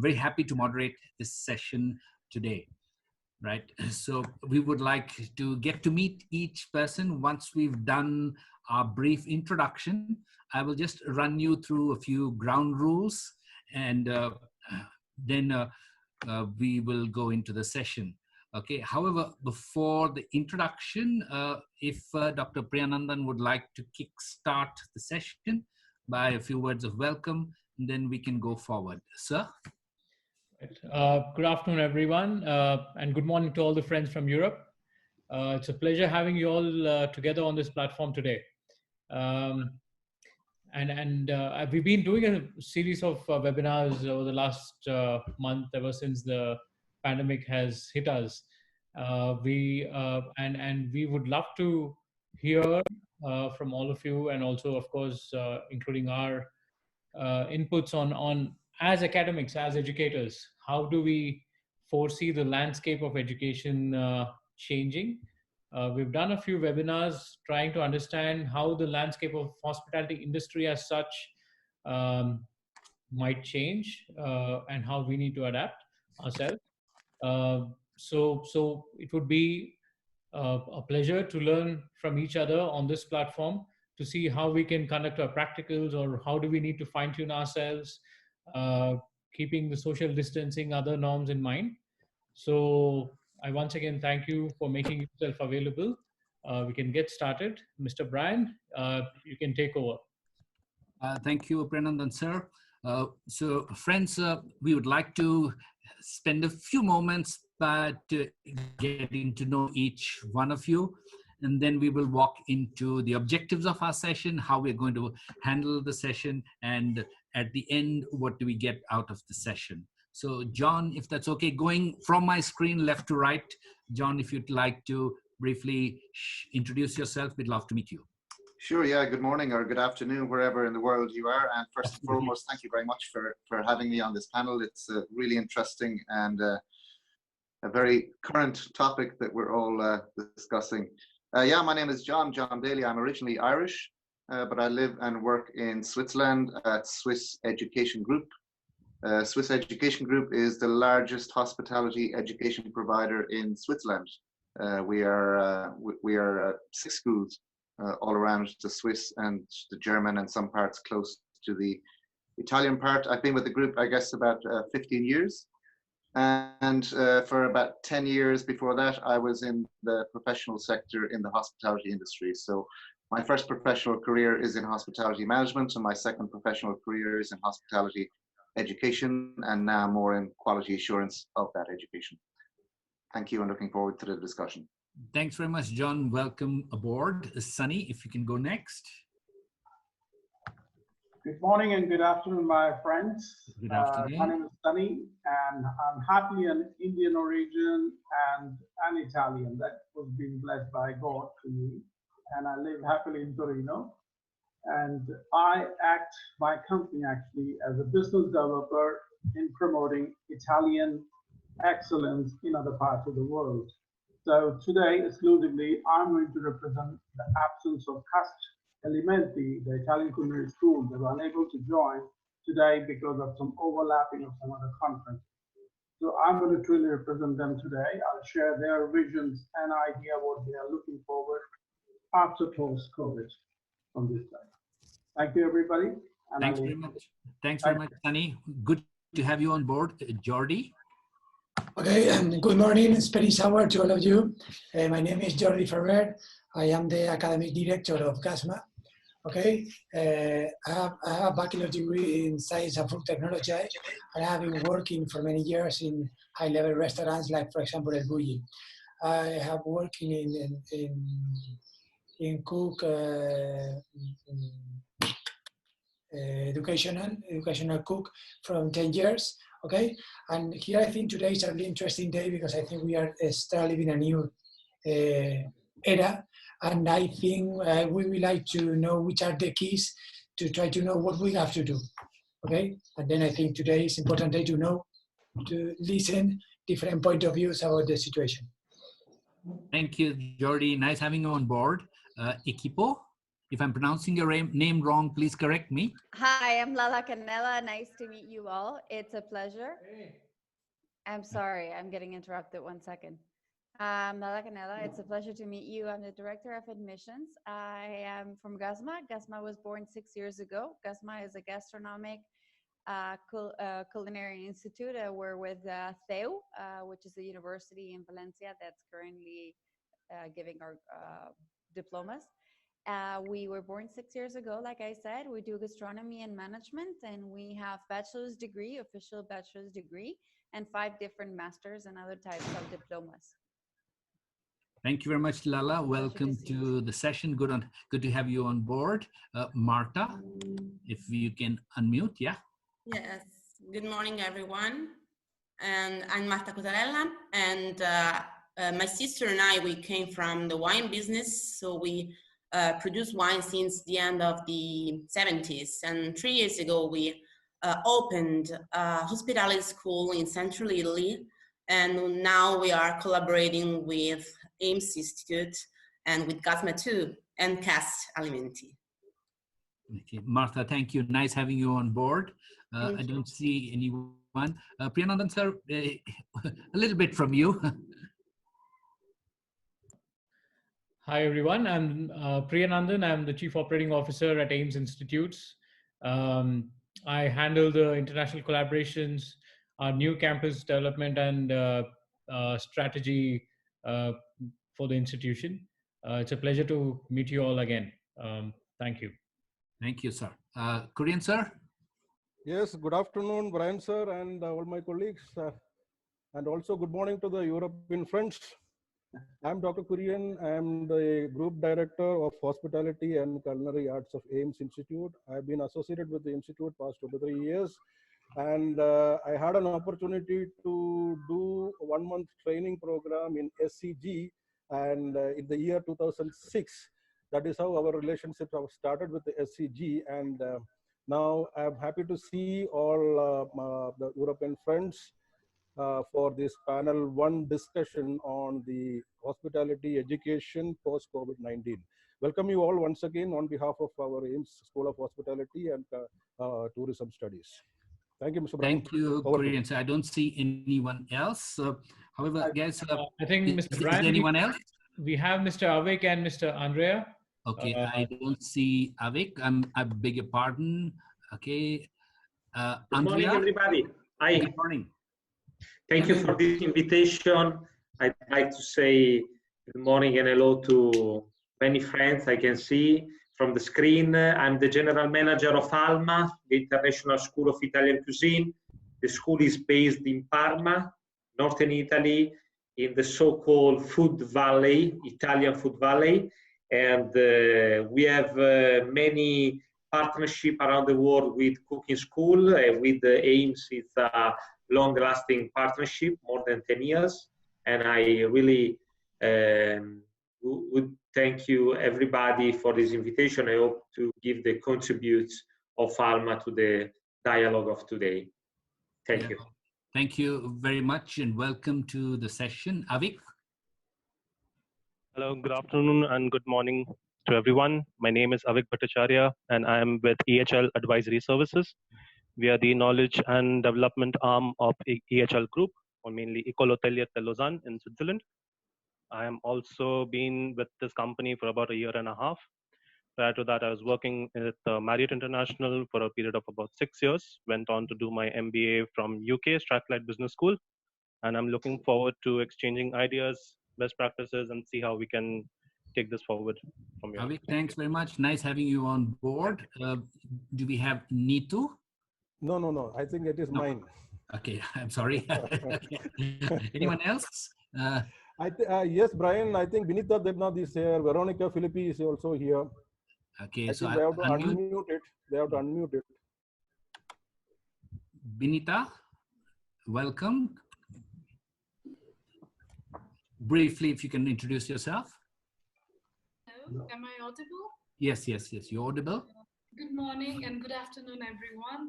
very happy to moderate this session today. Right. So we would like to get to meet each person. Once we've done our brief introduction, I will just run you through a few ground rules, and then we will go into the session. Okay. However, before the introduction, if Dr. Priyanandan would like to kickstart the session by a few words of welcome, then we can go forward. Sir? Good afternoon, everyone, and good morning to all the friends from Europe. It's a pleasure having you all together on this platform today. We've been doing a series of webinars over the last month, ever since the pandemic has hit us. We would love to hear from all of you, and also, of course, including our inputs on as academics, as educators, how do we foresee the landscape of education changing? We've done a few webinars trying to understand how the landscape of hospitality industry as such might change, and how we need to adapt ourselves. So it would be a pleasure to learn from each other on this platform, to see how we can conduct our practicals, or how do we need to fine tune ourselves, keeping the social distancing, other norms in mind. So I once again thank you for making yourself available. We can get started. Mr. Brian, you can take over. Thank you, Priyanandan, sir. So friends, we would like to spend a few moments by getting to know each one of you. And then we will walk into the objectives of our session, how we're going to handle the session, and at the end, what do we get out of the session. So John, if that's okay, going from my screen left to right, John, if you'd like to briefly introduce yourself, we'd love to meet you. Sure, yeah, good morning or good afternoon, wherever in the world you are. And first and foremost, thank you very much for having me on this panel. It's really interesting and a very current topic that we're all discussing. Yeah, my name is John Daly. I'm originally Irish, but I live and work in Switzerland at Swiss Education Group. Swiss Education Group is the largest hospitality education provider in Switzerland. We are 6 schools all around the Swiss and the German and some parts close to the Italian part. I've been with the group, I guess, about 15 years. And for about 10 years before that, I was in the professional sector in the hospitality industry. So my first professional career is in hospitality management, and my second professional career is in hospitality education, and now more in quality assurance of that education. Thank you, and looking forward to the discussion. Thanks very much, John. Welcome aboard. Sunny, if you can go next. Good morning and good afternoon, my friends. Good afternoon. My name is Sunny, and I'm happily an Indian origin and an Italian. That was being blessed by God to me. And I live happily in Torino. And I act my company actually as a business developer in promoting Italian excellence in other parts of the world. So today, exclusively, I'm going to represent the absence of Cast Elementi, the Italian Culinary School, that were unable to join today because of some overlapping of some other conference. So I'm going to truly represent them today. I'll share their visions and idea what they are looking forward after post-COVID on this side. Thank you, everybody. And thanks very much. Thanks very much, Sunny. Good to have you on board. Jordi? Okay, good morning, Spanish hour to all of you. My name is Jordi Ferrer. I am the academic director of GASMA. Okay, I have a bachelor's degree in science and food technology, and I have been working for many years in high-level restaurants, like, for example, El Bulli. I have worked in cook educational cook from 10 years. Okay, and here I think today is a really interesting day because I think we are starting a new era, and I think we would like to know which are the keys to try to know what we have to do. Okay, and then I think today is an important day to know, to listen different point of views about the situation. Thank you, Jordi. Nice having you on board. Equipo? If I'm pronouncing your name wrong, please correct me. Hi, I'm Lala Canela. Nice to meet you all. It's a pleasure. I'm sorry, I'm getting interrupted. 1 second. Lala Canela, it's a pleasure to meet you. I'm the Director of Admissions. I am from GASMA. GASMA was born 6 years ago. GASMA is a gastronomic culinary institute. We're with THEU, which is a university in Valencia that's currently giving our diplomas. We were born 6 years ago, like I said. We do gastronomy and management, and we have bachelor's degree, official bachelor's degree, and 5 different masters and other types of diplomas. Thank you very much, Lala. Welcome to the session. Good to have you on board. Marta, if you can unmute, yeah. Yes, good morning, everyone. And I'm Marta Cosarella, and my sister and I, we came from the wine business, so we produce wine since the end of the 70s. And 3 years ago, we opened a hospitality school in central Italy, and now we are collaborating with Ames Institute and with GASMA too, and Cast Alimenti. Okay. Martha, thank you. Nice having you on board. I don't see anyone. Priyanandan sir, a little bit from you. Hi, everyone. I'm Priyanandan. I'm the Chief Operating Officer at Ames Institutes. I handle the international collaborations, our new campus development, and strategy for the institution. It's a pleasure to meet you all again. Thank you. Thank you, sir. Korean sir? Yes, good afternoon, Brian sir, and all my colleagues. And also good morning to the European friends. I'm Dr. Kurian. I'm the Group Director of Hospitality and Culinary Arts of Ames Institute. I've been associated with the Institute past 23 years. And I had an opportunity to do a 1-month training program in SCG, and in the year 2006. That is how our relationship started with the SCG. And now I'm happy to see all the European friends for this panel 1 discussion on the hospitality education post COVID-19. Welcome you all once again on behalf of our Ames School of Hospitality and Tourism Studies. Thank you, Mr. Brian. Thank you, Korean. So I don't see anyone else. However, guys, I think Mr. is Brian, there anyone else? We have Mr. Avik and Mr. Andrea. Okay, I don't see Avik. I beg your pardon. Okay. Good morning, everybody. Hi. Good morning. Thank you for this invitation. I'd like to say good morning and hello to many friends I can see from the screen. I'm the general manager of ALMA, the International School of Italian Cuisine. The school is based in Parma, northern Italy, in the so-called Food Valley, Italian Food Valley. And we have many partnership around the world with cooking school. With the Ames, it's a long-lasting partnership, more than 10 years. And I really would thank you, everybody, for this invitation. I hope to give the contributes of ALMA to the dialogue of today. Thank you. Thank you very much and welcome to the session. Avik? Hello, good afternoon and good morning to everyone. My name is Avik Bhattacharya and I am with EHL Advisory Services. We are the knowledge and development arm of EHL Group, or mainly École Hôtelière de Lausanne in Switzerland. I am also been with this company for about 1.5 years. Prior to that, I was working at Marriott International for a period of about 6 years. Went on to do my MBA from UK, Strathclyde Business School. And I'm looking forward to exchanging ideas, best practices, and see how we can take this forward from here. Avik, thanks very much. Nice having you on board. Do we have Neetu? No. I think it is mine. Okay, I'm sorry. Anyone else? Yes, Brian, I think Vinita Debnath is here. Veronica Philippi is also here. Okay, I so think they have to unmute it. They have to unmute it. Vinita, welcome. Briefly, if you can introduce yourself. Hello, am I audible? Yes, you're audible. Good morning and good afternoon, everyone.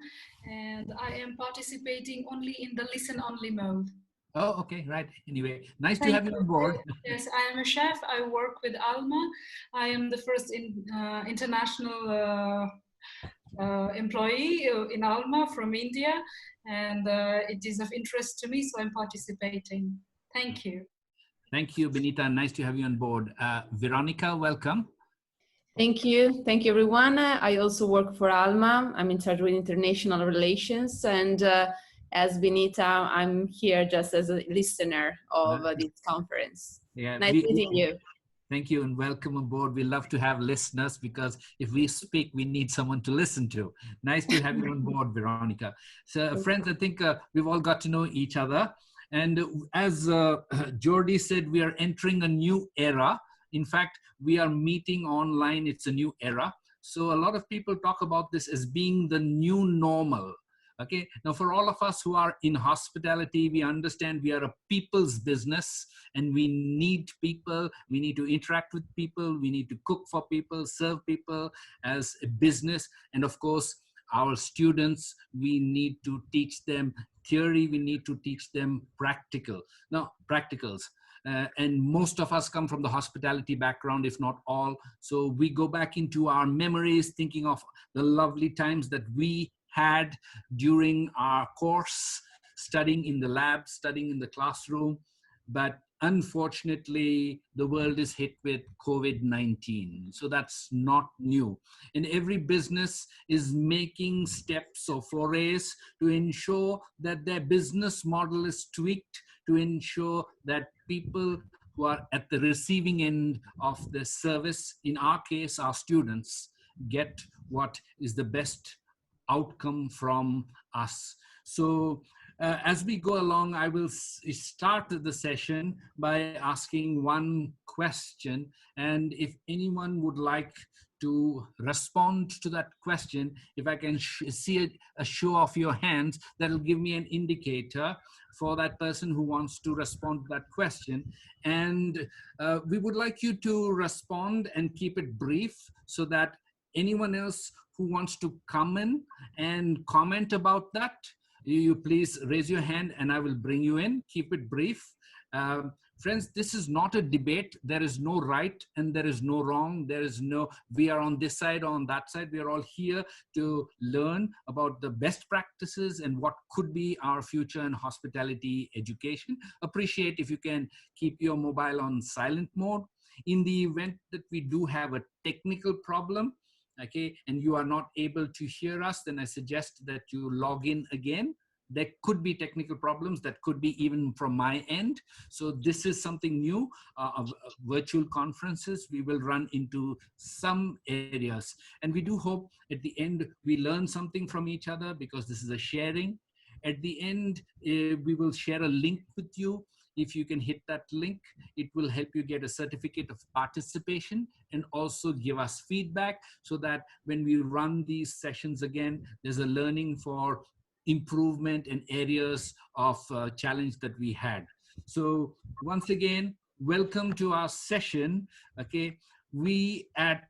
And I am participating only in the listen-only mode. Oh, okay, right. Anyway, nice to Thank have you on board. Yes, I am a chef. I work with Alma. I am the first international employee in Alma from India, and it is of interest to me, so I'm participating. Thank you. Thank you, Benita. Nice to have you on board. Veronica, welcome. Thank you. Thank you, everyone. I also work for Alma. I'm in charge with international relations. And as Benita, I'm here just as a listener of this conference. Yeah, nice meeting you. Thank you and welcome aboard. We love to have listeners because if we speak, we need someone to listen to. Nice to have you on board, Veronica. So friends, I think we've all got to know each other. And as Jordi said, we are entering a new era. In fact, we are meeting online. It's a new era. So a lot of people talk about this as being the new normal. Okay, now for all of us who are in hospitality, we understand we are a people's business and we need people. We need to interact with people. We need to cook for people, serve people as a business. And of course, our students, we need to teach them theory. We need to teach them practicals. And most of us come from the hospitality background, if not all. So we go back into our memories, thinking of the lovely times that we had during our course, studying in the lab, studying in the classroom. But unfortunately, the world is hit with COVID-19. So that's not new. And every business is making steps or forays to ensure that their business model is tweaked, to ensure that people who are at the receiving end of the service, in our case, our students, get what is the best outcome from us. So as we go along, I will start the session by asking one question. And if anyone would like to respond to that question, if I can see a show of your hands, that'll give me an indicator for that person who wants to respond to that question. And we would like you to respond and keep it brief so that anyone else who wants to come in and comment about that, you please raise your hand and I will bring you in. Keep it brief. Friends, this is not a debate. There is no right and there is no wrong. There is no, we are on this side or on that side. We are all here to learn about the best practices and what could be our future in hospitality education. Appreciate if you can keep your mobile on silent mode. In the event that we do have a technical problem, okay, and you are not able to hear us, then I suggest that you log in again. There could be technical problems that could be even from my end. So this is something new of virtual conferences. We will run into some areas and we do hope at the end we learn something from each other because this is a sharing. At the end, we will share a link with you. If you can hit that link, it will help you get a certificate of participation and also give us feedback so that when we run these sessions again, there's a learning for improvement in areas of challenge that we had. So once again, welcome to our session. Okay, we at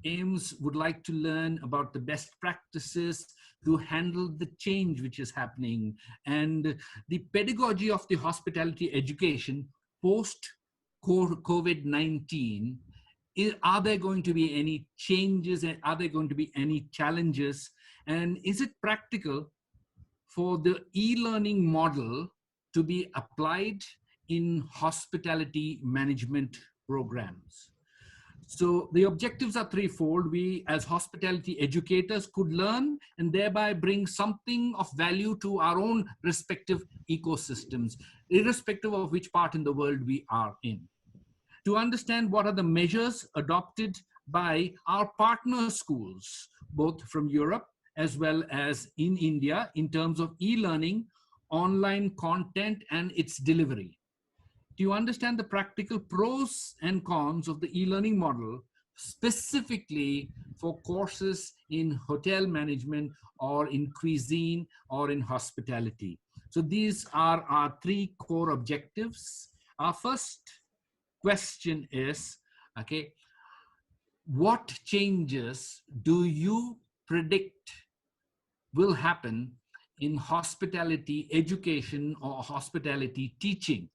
Ames would like to learn about the best practices to handle the change which is happening and the pedagogy of the hospitality education post COVID-19. Are there going to be any changes and are there going to be any challenges? And is it practical for the e-learning model to be applied in hospitality management programs? So the objectives are threefold. We as hospitality educators could learn and thereby bring something of value to our own respective ecosystems, irrespective of which part in the world we are in. To understand what are the measures adopted by our partner schools, both from Europe as well as in India, in terms of e-learning, online content and its delivery. Do you understand the practical pros and cons of the e-learning model, specifically for courses in hotel management or in cuisine or in hospitality? So these are our three core objectives. Our first question is, okay, what changes do you predict will happen in hospitality education or hospitality teaching.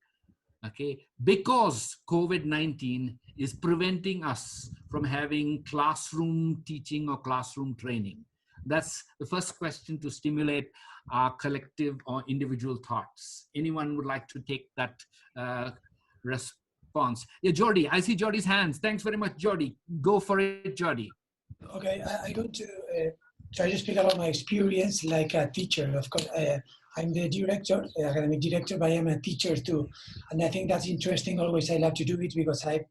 Okay, because COVID-19 is preventing us from having classroom teaching or classroom training. That's the first question to stimulate our collective or individual thoughts. Anyone would like to take that response? Yeah, Jordi, I see Jordi's hands. Thanks very much, Jordi. Go for it, Jordi. Okay, I'm going to try to speak about my experience like a teacher. Of course, I'm the director, academic director, but I am a teacher too. And I think that's interesting. Always I love to do it because I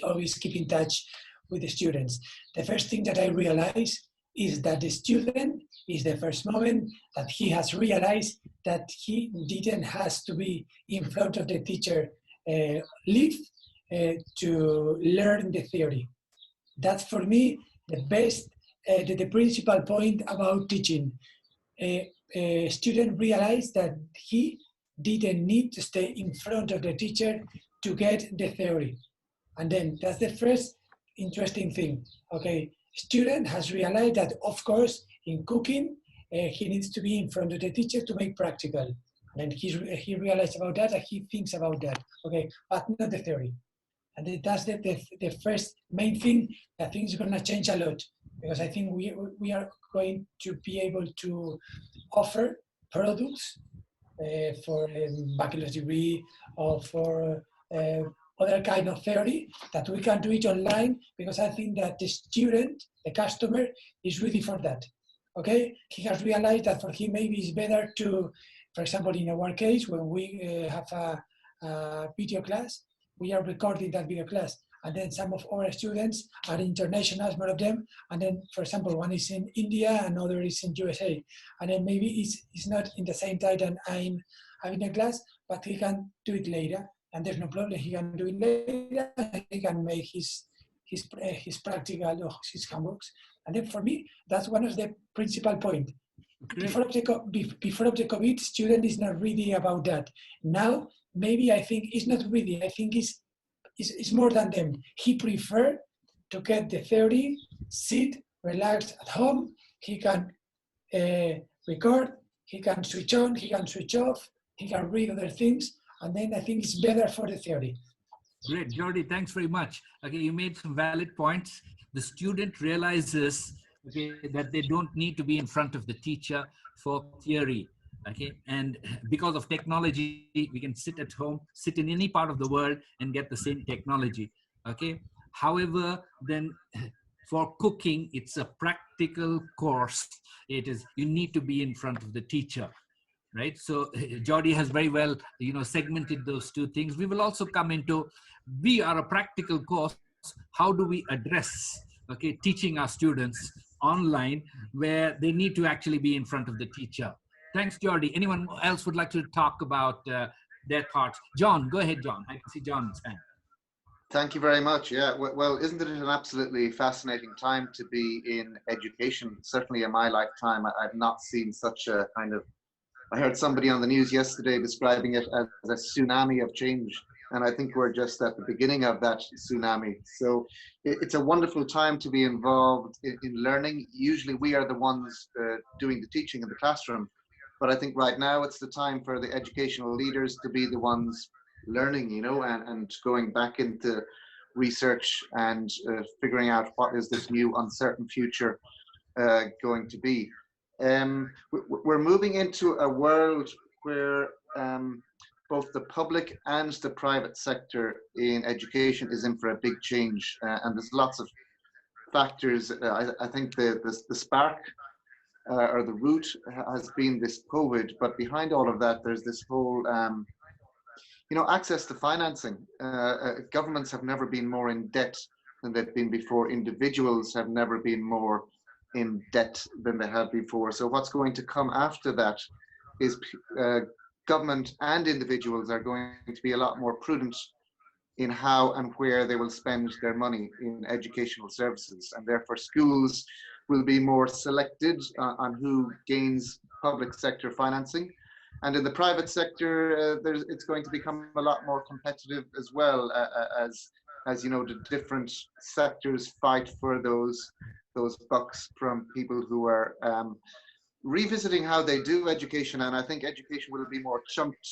always keep in touch with the students. The first thing that I realize is that the student is the first moment that he has realized that he didn't has to be in front of the teacher live to learn the theory. That's for me the best, the principal point about teaching. A student realized that he didn't need to stay in front of the teacher to get the theory. And then that's the first interesting thing. Okay, student has realized that, of course, in cooking, he needs to be in front of the teacher to make practical. And he realized about that, and he thinks about that. Okay, but not the theory. And that's the first main thing. I think is going to change a lot, because I think we are going to be able to offer products for a bachelor's degree or for other kind of theory that we can do it online, because I think that the student, the customer, is ready for that. Okay, he has realized that for him maybe it's better to, for example, in our case, when we have a video class, we are recording that video class, and then some of our students are international, more of them, and then, for example, one is in India, another is in USA, and then maybe it's not in the same time that I'm having a class, but he can do it later, and there's no problem. He can do it later. He can make his practical or his homeworks, and then for me, that's one of the principal points. Before of the COVID, student is not ready about that. Now, maybe I think it's not ready. I think it's more than them. He prefer to get the theory, sit, relax at home. He can record, he can switch on, he can switch off, he can read other things, and then I think it's better for the theory. Great, Jordi, thanks very much. Okay, you made some valid points. The student realizes, okay, that they don't need to be in front of the teacher for theory. Okay, and because of technology, we can sit at home, sit in any part of the world and get the same technology. Okay, however, then for cooking, it's a practical course. It is, you need to be in front of the teacher, right? So Jordi has very well, segmented those two things. We will also come into, we are a practical course. How do we address, okay, teaching our students online where they need to actually be in front of the teacher? Thanks, Jordi. Anyone else would like to talk about their thoughts? John, go ahead, John. I can see John's hand. Thank you very much. Yeah, well, isn't it an absolutely fascinating time to be in education? Certainly in my lifetime, I've not seen such a kind of, I heard somebody on the news yesterday describing it as a tsunami of change. And I think we're just at the beginning of that tsunami. So it's a wonderful time to be involved in learning. Usually we are the ones doing the teaching in the classroom. But I think right now it's the time for the educational leaders to be the ones learning, and going back into research and figuring out what is this new uncertain future going to be. We're moving into a world where both the public and the private sector in education is in for a big change, and there's lots of factors. I think the spark or the root has been this COVID, but behind all of that, there's this whole, access to financing. Governments have never been more in debt than they've been before. Individuals have never been more in debt than they have before. So what's going to come after that is government and individuals are going to be a lot more prudent in how and where they will spend their money in educational services, and therefore schools will be more selected on who gains public sector financing. And in the private sector, it's going to become a lot more competitive as well, as the different sectors fight for those bucks from people who are revisiting how they do education, and I think education will be more chunked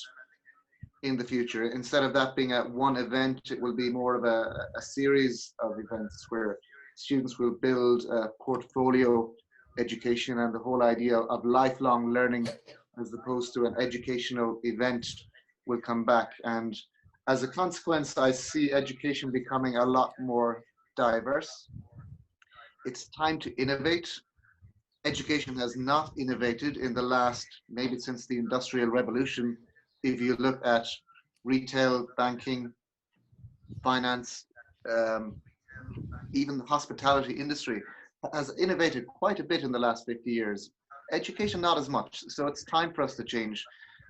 in the future. Instead of that being at one event, it will be more of a series of events where students will build a portfolio education, and the whole idea of lifelong learning as opposed to an educational event will come back. And as a consequence, I see education becoming a lot more diverse. It's time to innovate. Education has not innovated in the last, maybe since the Industrial Revolution. If you look at retail, banking, finance, even the hospitality industry has innovated quite a bit in the last 50 years. Education, not as much. So it's time for us to change.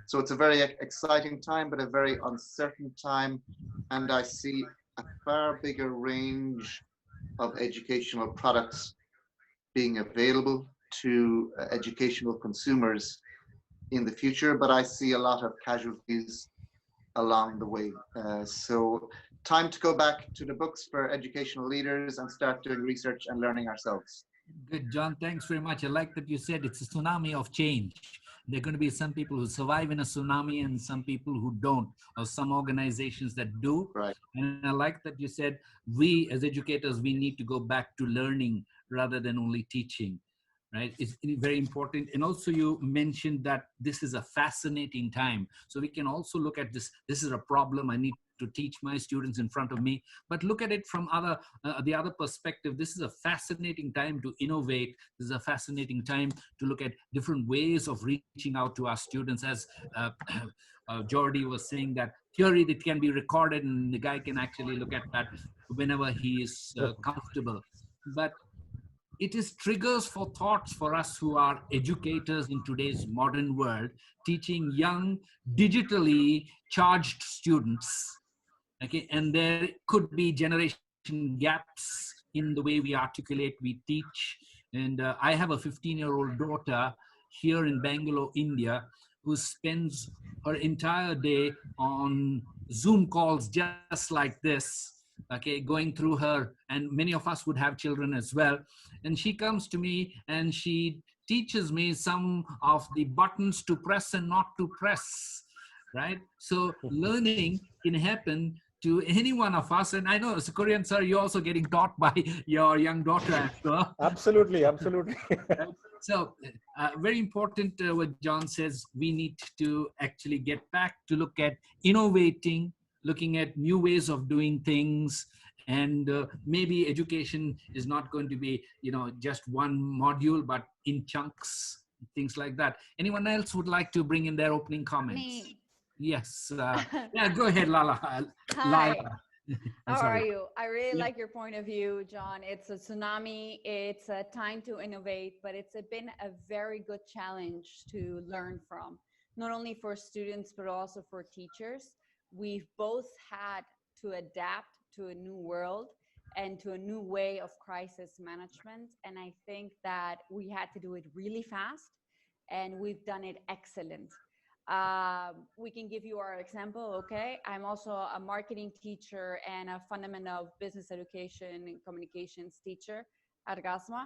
So it's a very exciting time, but a very uncertain time. And I see a far bigger range of educational products being available to educational consumers in the future, but I see a lot of casualties along the way. So time to go back to the books for educational leaders and start doing research and learning ourselves. Good, John. Thanks very much. I like that you said it's a tsunami of change. There are going to be some people who survive in a tsunami and some people who don't, or some organizations that do. Right. And I like that you said we as educators, we need to go back to learning rather than only teaching. Right, it's very important. And also you mentioned that this is a fascinating time. So we can also look at this. This is a problem I need to teach my students in front of me, but look at it from the other perspective. This is a fascinating time to innovate. This is a fascinating time to look at different ways of reaching out to our students. As Jordi was saying, that theory that can be recorded and the guy can actually look at that whenever he is comfortable. But it is triggers for thoughts for us who are educators in today's modern world, teaching young, digitally charged students. Okay, and there could be generation gaps in the way we articulate, we teach. And I have a 15-year-old daughter here in Bangalore, India, who spends her entire day on Zoom calls just like this. Okay, going through her, and many of us would have children as well. And she comes to me and she teaches me some of the buttons to press and not to press, right? So learning can happen to any one of us. And I know, as a Korean sir, you're also getting taught by your young daughter as well. Absolutely, absolutely. So very important what John says, we need to actually get back to look at innovating, looking at new ways of doing things. And maybe education is not going to be, just one module, but in chunks, things like that. Anyone else would like to bring in their opening comments? Me. Yes. Yeah, go ahead, Lala. Hi. Lala. How are you? I really like your point of view, John. It's a tsunami. It's a time to innovate, but it's been a very good challenge to learn from, not only for students, but also for teachers. We've both had to adapt to a new world and to a new way of crisis management. And I think that we had to do it really fast, and we've done it excellent. We can give you our example, okay? I'm also a marketing teacher and a fundamental of business education and communications teacher at GASMA.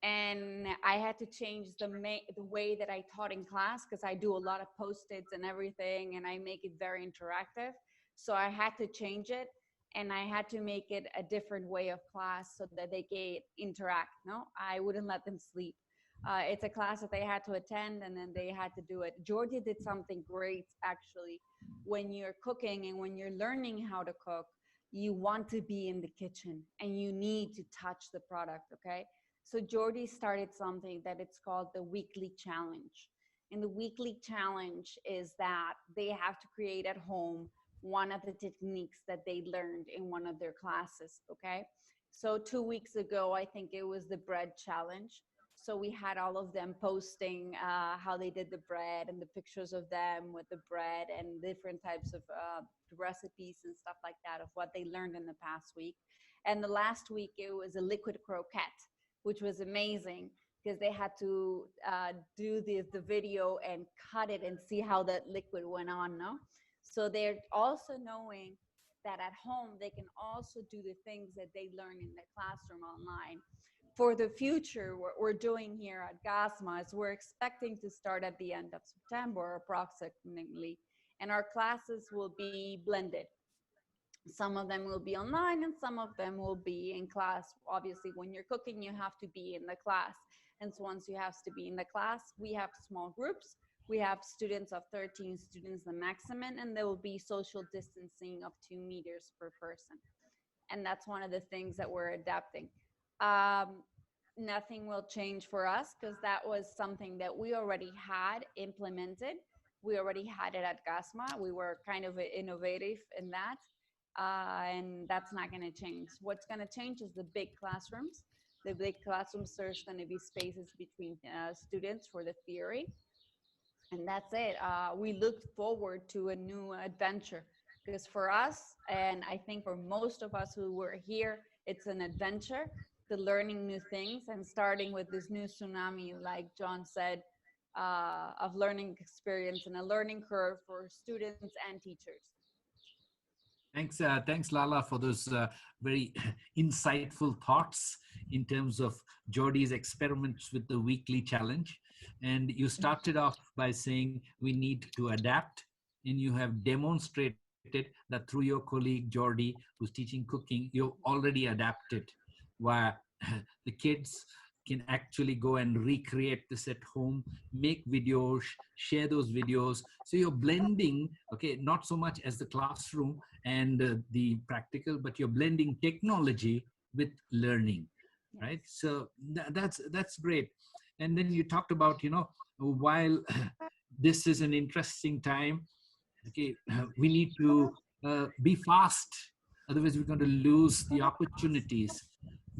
And I had to change the way that I taught in class, because I do a lot of post-its and everything, and I make it very interactive. So I had to change it, and I had to make it a different way of class so that they can interact. No, I wouldn't let them sleep. It's a class that they had to attend, and then they had to do it. Georgia did something great, actually. When you're cooking and when you're learning how to cook, you want to be in the kitchen and you need to touch the product, okay? So Jordi started something that it's called the weekly challenge. And the weekly challenge is that they have to create at home one of the techniques that they learned in one of their classes, okay? So 2 weeks ago, I think it was the bread challenge. So we had all of them posting how they did the bread and the pictures of them with the bread and different types of recipes and stuff like that of what they learned in the past week. And the last week, it was a liquid croquette, which was amazing because they had to do the video and cut it and see how that liquid went on, no? So they're also knowing that at home, they can also do the things that they learn in the classroom online. for the future, what we're doing here at GASMA is we're expecting to start at the end of September approximately, and our classes will be blended. Some of them will be online and some of them will be in class. Obviously, when you're cooking, you have to be in the class. And so once you have to be in the class, we have small groups. We have students of 13 students, the maximum, and there will be social distancing of 2 meters per person. And that's one of the things that we're adapting. Nothing will change for us because that was something that we already had implemented. We already had it at GASMA. We were kind of innovative in that. And that's not going to change. What's going to change is the big classrooms. The big classrooms, there's going to be spaces between students for the theory. And that's it. We look forward to a new adventure because for us, and I think for most of us who were here, it's an adventure to learning new things and starting with this new tsunami, like John said, of learning experience and a learning curve for students and teachers. Thanks, Lala, for those very insightful thoughts in terms of Jordi's experiments with the weekly challenge. And you started off by saying we need to adapt, and you have demonstrated that through your colleague Jordi, who's teaching cooking, you've already adapted, where the kids can actually go and recreate this at home, make videos, share those videos. So you're blending, okay, not so much as the classroom and the practical, but you're blending technology with learning, right? So that's great. And then you talked about, you know, while this is an interesting time, okay, we need to be fast. Otherwise, we're going to lose the opportunities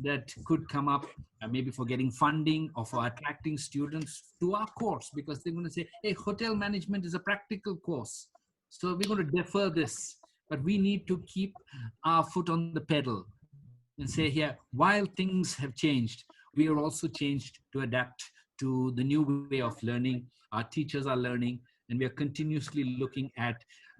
that could come up, maybe for getting funding or for attracting students to our course, because they're going to say, hey, hotel management is a practical course. So we're going to defer this, but we need to keep our foot on the pedal and say here, while things have changed, we are also changed to adapt to the new way of learning. Our teachers are learning, and we are continuously looking at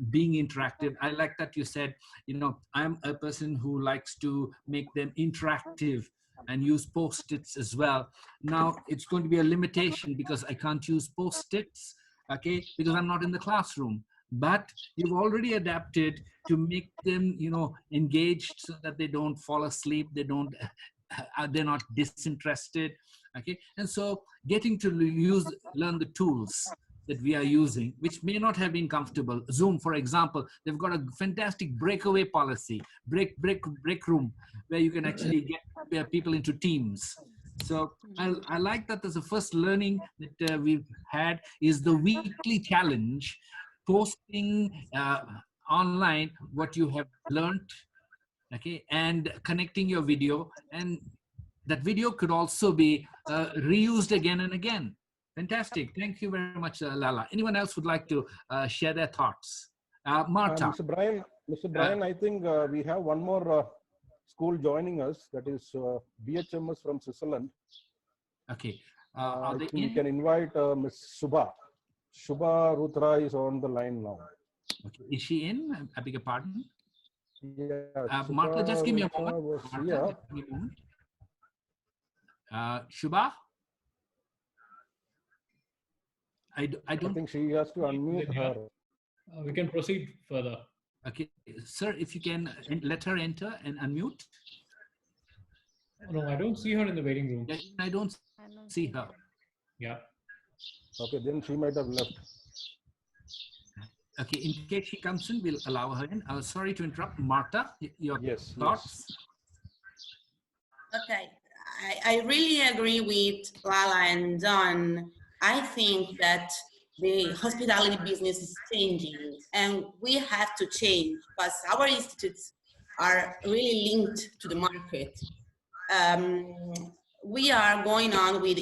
being interactive. I like that you said, you know, I'm a person who likes to make them interactive and use post-its as well. Now it's going to be a limitation because I can't use post-its, okay, because I'm not in the classroom. But you've already adapted to make them, you know, engaged so that they don't fall asleep, they're not disinterested, okay? And so getting to learn the tools that we are using, which may not have been comfortable. Zoom, for example, they've got a fantastic breakaway policy, break room, where you can actually get people into teams. So I like that. There's the first learning that we've had is the weekly challenge, posting online what you have learned, okay, and connecting your video, and that video could also be reused again and again. Fantastic. Thank you very much, Lala. Anyone else would like to share their thoughts? Marta. Mr. Brian, I think we have one more school joining us, that is BHMS from Switzerland. Okay. I think we can invite Ms. Shubha. Shubha Rutra is on the line now. Okay. Is she in? I beg your pardon? Yeah, Marta, just give me a moment. Marta, give me a moment. Shubha? I think she has to unmute her. We can proceed further. Okay, sir, if you can let her enter and unmute. No, I don't see her in the waiting room. Yeah, I don't see her. Yeah. Okay, then she might have left. Okay, in case she comes in, we'll allow her in. Sorry to interrupt. Marta, your thoughts? Yes. Okay, I really agree with Lala and Don. I think that the hospitality business is changing and we have to change because our institutes are really linked to the market. We are going on with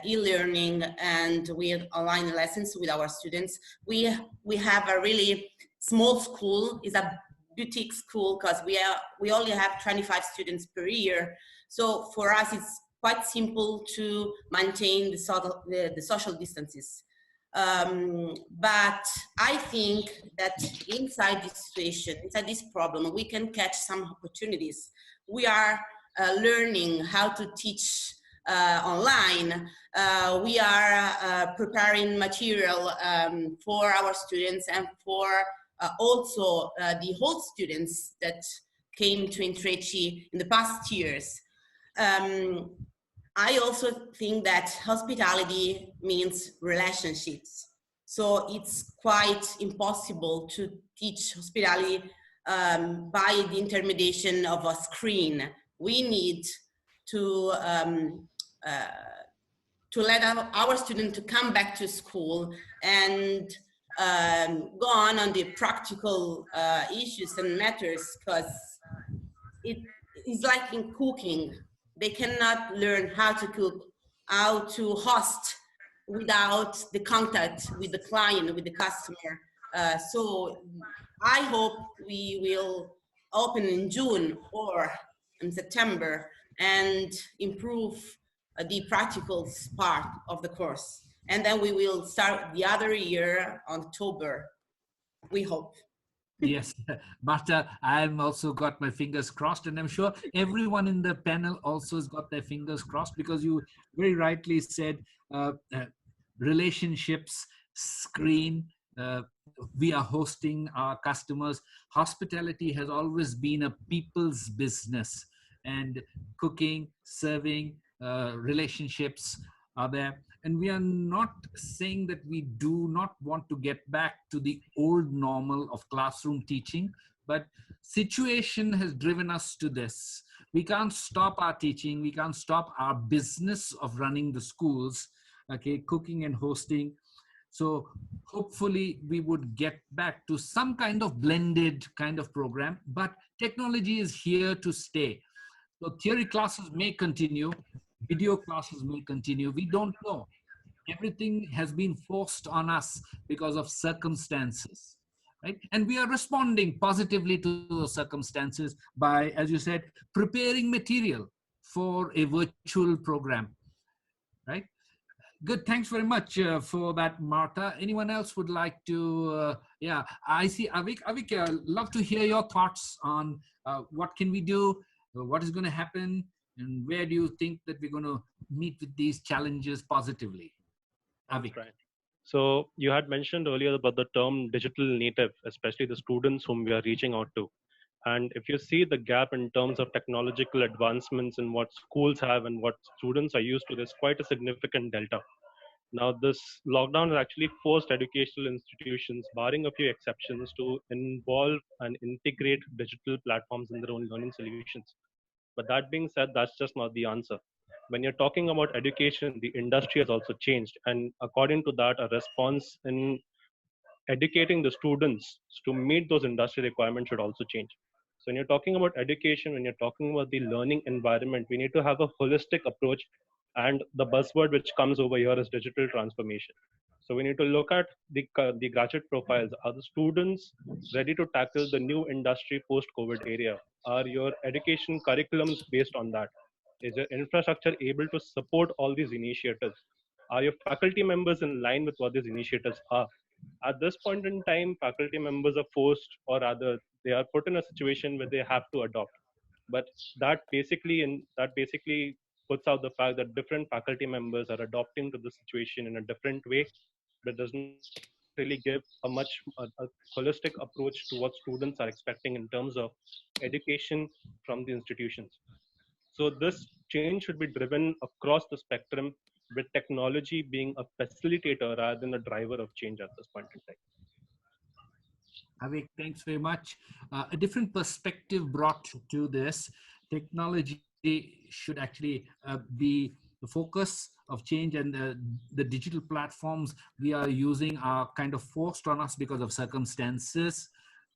e-learning and with online lessons with our students. We have a really small school. It's a boutique school because we only have 25 students per year. So for us, it's quite simple to maintain the social distances. But I think that inside this situation, inside this problem, we can catch some opportunities. We are learning how to teach online, we are preparing material for our students and for also the whole students that came to Intrecci in the past years. I also think that hospitality means relationships. So it's quite impossible to teach hospitality by the intermediation of a screen. We need to let our students to come back to school and go on the practical issues and matters, because it is like in cooking. They cannot learn how to cook, how to host without the contact with the client, with the customer. So I hope we will open in June or in September and improve the practical part of the course. And then we will start the other year on October, we hope. Yes, but I've also got my fingers crossed, and I'm sure everyone in the panel also has got their fingers crossed, because you very rightly said relationships, screen, we are hosting our customers. Hospitality has always been a people's business, and cooking, serving, relationships are there. And we are not saying that we do not want to get back to the old normal of classroom teaching, but situation has driven us to this. We can't stop our teaching. We can't stop our business of running the schools, okay, cooking and hosting. So hopefully we would get back to some kind of blended kind of program, but technology is here to stay. So theory classes may continue, video classes may continue. We don't know. Everything has been forced on us because of circumstances, right? And we are responding positively to those circumstances by, as you said, preparing material for a virtual program, right? Good, thanks very much for that, Marta. Anyone else would like to, yeah, I see Avik. Avik, love to hear your thoughts on what can we do, what is going to happen, and where do you think that we're going to meet with these challenges positively? Avik. Right. So you had mentioned earlier about the term digital native, especially the students whom we are reaching out to. And if you see the gap in terms of technological advancements in what schools have and what students are used to, there's quite a significant delta. Now, this lockdown has actually forced educational institutions, barring a few exceptions, to involve and integrate digital platforms in their own learning solutions. But that being said, that's just not the answer. When you're talking about education, the industry has also changed. And according to that, a response in educating the students to meet those industry requirements should also change. So when you're talking about education, when you're talking about the learning environment, we need to have a holistic approach. And the buzzword which comes over here is digital transformation. So we need to look at the graduate profiles. Are the students ready to tackle the new industry post-COVID area? Are your education curriculums based on that? Is your infrastructure able to support all these initiatives? Are your faculty members in line with what these initiatives are? At this point in time, faculty members are forced, or rather, they are put in a situation where they have to adopt. But that basically puts out the fact that different faculty members are adopting to the situation in a different way, but does not really give a holistic approach to what students are expecting in terms of education from the institutions. So this change should be driven across the spectrum, with technology being a facilitator rather than a driver of change at this point in time. Avik, thanks very much. A different perspective brought to this. Technology should actually be the focus of change, and the digital platforms we are using are kind of forced on us because of circumstances,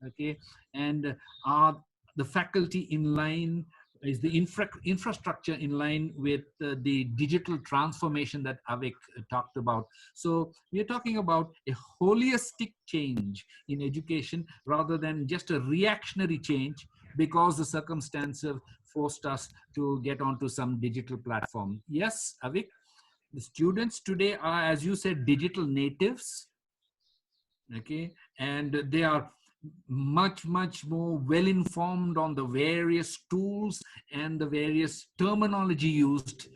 okay? And are the faculty in line? Is the infrastructure in line with the digital transformation that Avik talked about? So we are talking about a holistic change in education rather than just a reactionary change because the circumstances forced us to get onto some digital platform. Yes, Avik, the students today are, as you said, digital natives, okay? And they are much more well informed on the various tools and the various terminology used.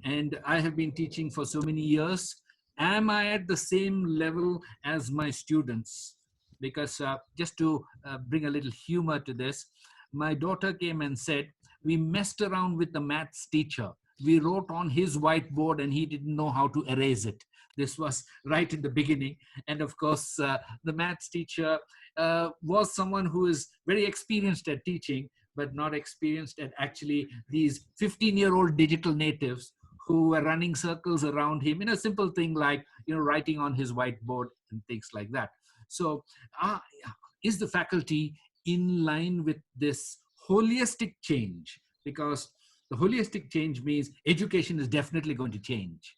And I have been teaching for so many years. Am I at the same level as my students? Because just to bring a little humor to this, my daughter came and said, we messed around with the maths teacher. We wrote on his whiteboard and he didn't know how to erase it. This was right in the beginning. And of course, the maths teacher was someone who is very experienced at teaching, but not experienced at actually these 15-year-old digital natives who were running circles around him in a simple thing like, writing on his whiteboard and things like that. So is the faculty in line with this holistic change? Because the holistic change means education is definitely going to change.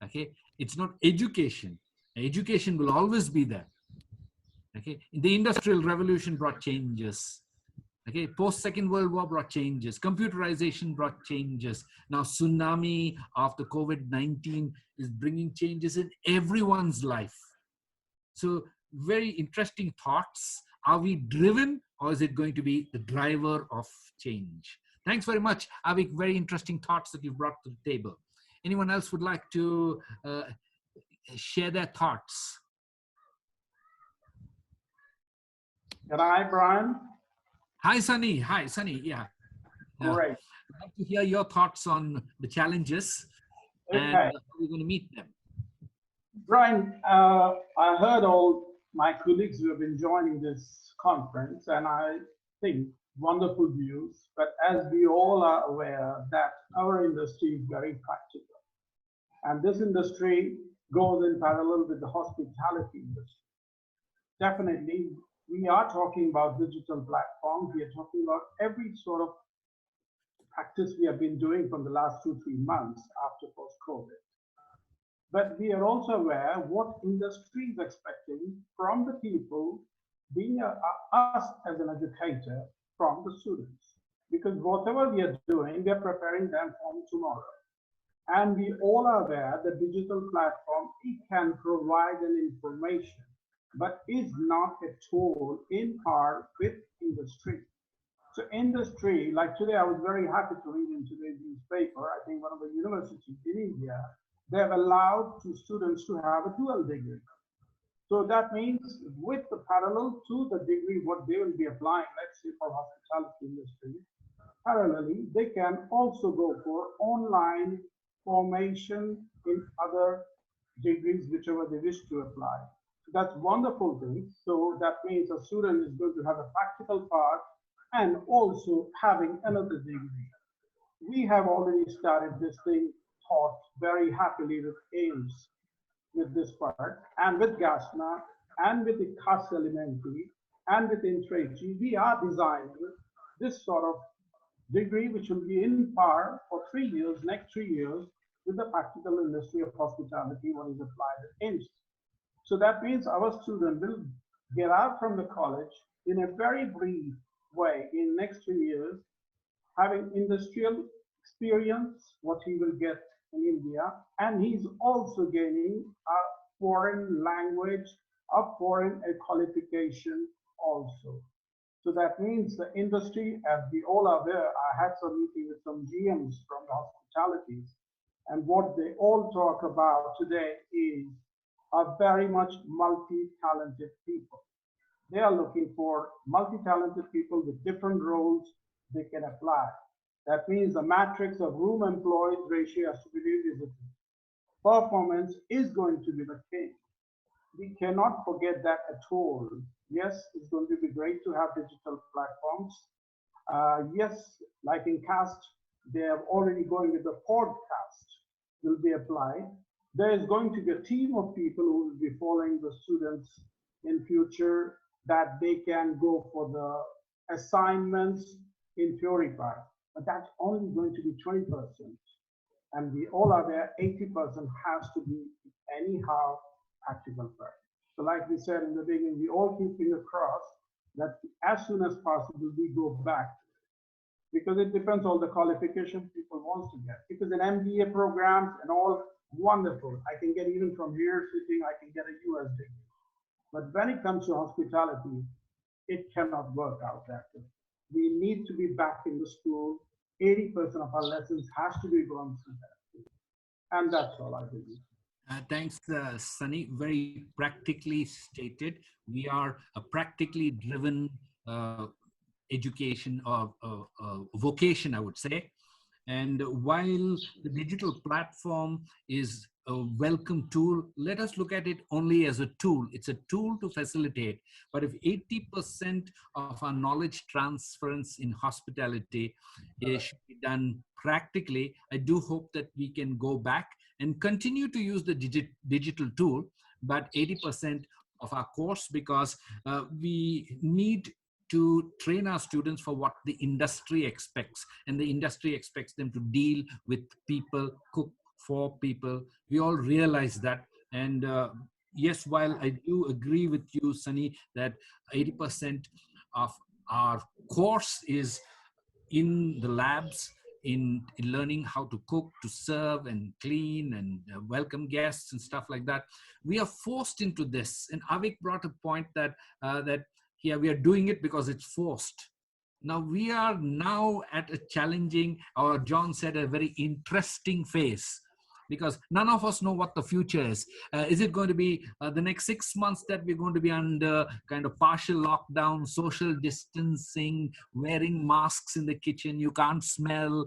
Okay, it's not education. Education will always be there. Okay, the Industrial Revolution brought changes. Okay, post-Second World War brought changes. Computerization brought changes. Now, tsunami after COVID-19 is bringing changes in everyone's life. So, very interesting thoughts. Are we driven, or is it going to be the driver of change? Thanks very much, Avik. Very interesting thoughts that you brought to the table. Anyone else would like to share their thoughts? Can I, Brian? Hi, Sunny. Hi, Sunny. Yeah. Great. I'd like to hear your thoughts on the challenges and how we're going to meet them. Brian, I heard all my colleagues who have been joining this conference, and I think wonderful views. But as we all are aware that our industry is very practical, and this industry goes in parallel with the hospitality industry. Definitely, we are talking about digital platforms. We are talking about every sort of practice we have been doing from the last 2-3 months after post-COVID. But we are also aware what industry is expecting from the people, being us as an educator, from the students. Because whatever we are doing, we are preparing them for tomorrow. And we all are aware that digital platform, it can provide an information, but is not a tool in par with industry. So industry, like today, I was very happy to read in today's newspaper, I think one of the universities in India, they have allowed to students to have a dual degree. So that means with the parallel to the degree, what they will be applying, let's say for hospitality industry, parallelly, they can also go for online formation in other degrees, whichever they wish to apply. So that's wonderful thing. So that means a student is going to have a practical part and also having another degree. We have already started this thing taught very happily with Ames, with this part, and with GASMA, and with the Khas Elementary, and with Intrati. We are designing this sort of degree, which will be in par for 3 years, next 3 years, with the practical industry of hospitality, what is applied at Ames. So that means our student will get out from the college in a very brief way in next 3 years, having industrial experience, what he will get in India, and he's also gaining a foreign language, a foreign qualification also. So that means the industry, as we all are aware, I had some meeting with some GMs from the hospitalities, and what they all talk about today is are very much multi-talented people. They are looking for multi-talented people with different roles they can apply. That means the matrix of room employees ratio has to be revisited. Performance is going to be the king. We cannot forget that at all. Yes, it's going to be great to have digital platforms. Yes, like in CAST, they are already going with the podcast will be applied. There is going to be a team of people who will be following the students in future that they can go for the assignments in theory part. But that's only going to be 20%. And we all are there, 80% has to be anyhow practical part. So like we said in the beginning, we all keep fingers crossed that as soon as possible, we go back. Because it depends on the qualification people want to get. Because in MBA programs and all, wonderful. I can get even from here sitting, I can get a US degree. But when it comes to hospitality, it cannot work out that way. We need to be back in the school. 80% of our lessons has to be gone through that. And that's all I believe. Thanks, Sunny. Very practically stated. We are a practically driven education or vocation, I would say. And while the digital platform is a welcome tool, let us look at it only as a tool. It's a tool to facilitate. But if 80% of our knowledge transference in hospitality should be done practically, I do hope that we can go back and continue to use the digital tool, but 80% of our course, because we need to train our students for what the industry expects, and the industry expects them to deal with people, cook for people. We all realize that. And yes, while I do agree with you, Sunny, that 80% of our course is in the labs, in learning how to cook, to serve and clean and welcome guests and stuff like that, we are forced into this. And Avik brought a point that yeah, we are doing it because it's forced. Now we are now at a challenging, or John said, a very interesting phase, because none of us know what the future is. Is it going to be the next 6 months that we're going to be under kind of partial lockdown, social distancing, wearing masks in the kitchen, you can't smell,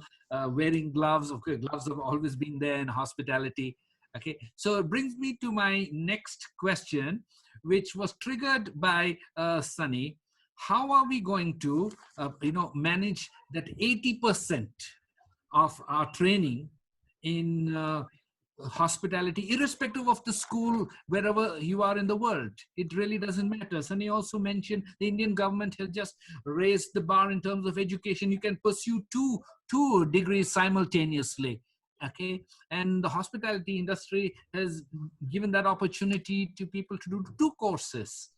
wearing gloves? Okay, gloves have always been there in hospitality. Okay, so it brings me to my next question, which was triggered by Sunny. How are we going to, manage that 80% of our training in hospitality, irrespective of the school, wherever you are in the world? It really doesn't matter. Sunny also mentioned the Indian government has just raised the bar in terms of education. You can pursue two degrees simultaneously. Okay, and the hospitality industry has given that opportunity to people to do 2 courses.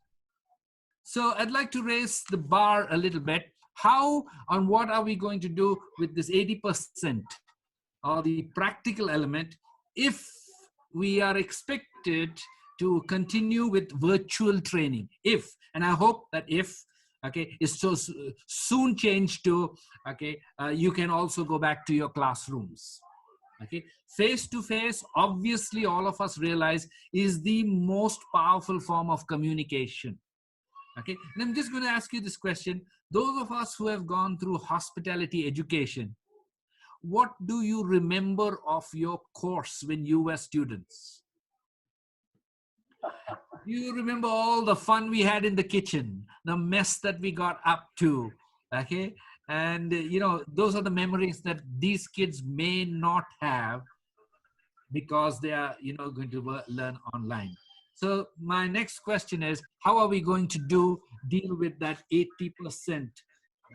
So I'd like to raise the bar a little bit. How and what are we going to do with this 80% or the practical element if we are expected to continue with virtual training? If, and I hope that if, okay, is so soon changed to, okay, you can also go back to your classrooms. Okay, face-to-face, obviously all of us realize, is the most powerful form of communication. Okay, and I'm just going to ask you this question. Those of us who have gone through hospitality education, what do you remember of your course when you were students? You remember all the fun we had in the kitchen, the mess that we got up to, okay? And, those are the memories that these kids may not have because they are, going to learn online. So my next question is, how are we going to deal with that 80%,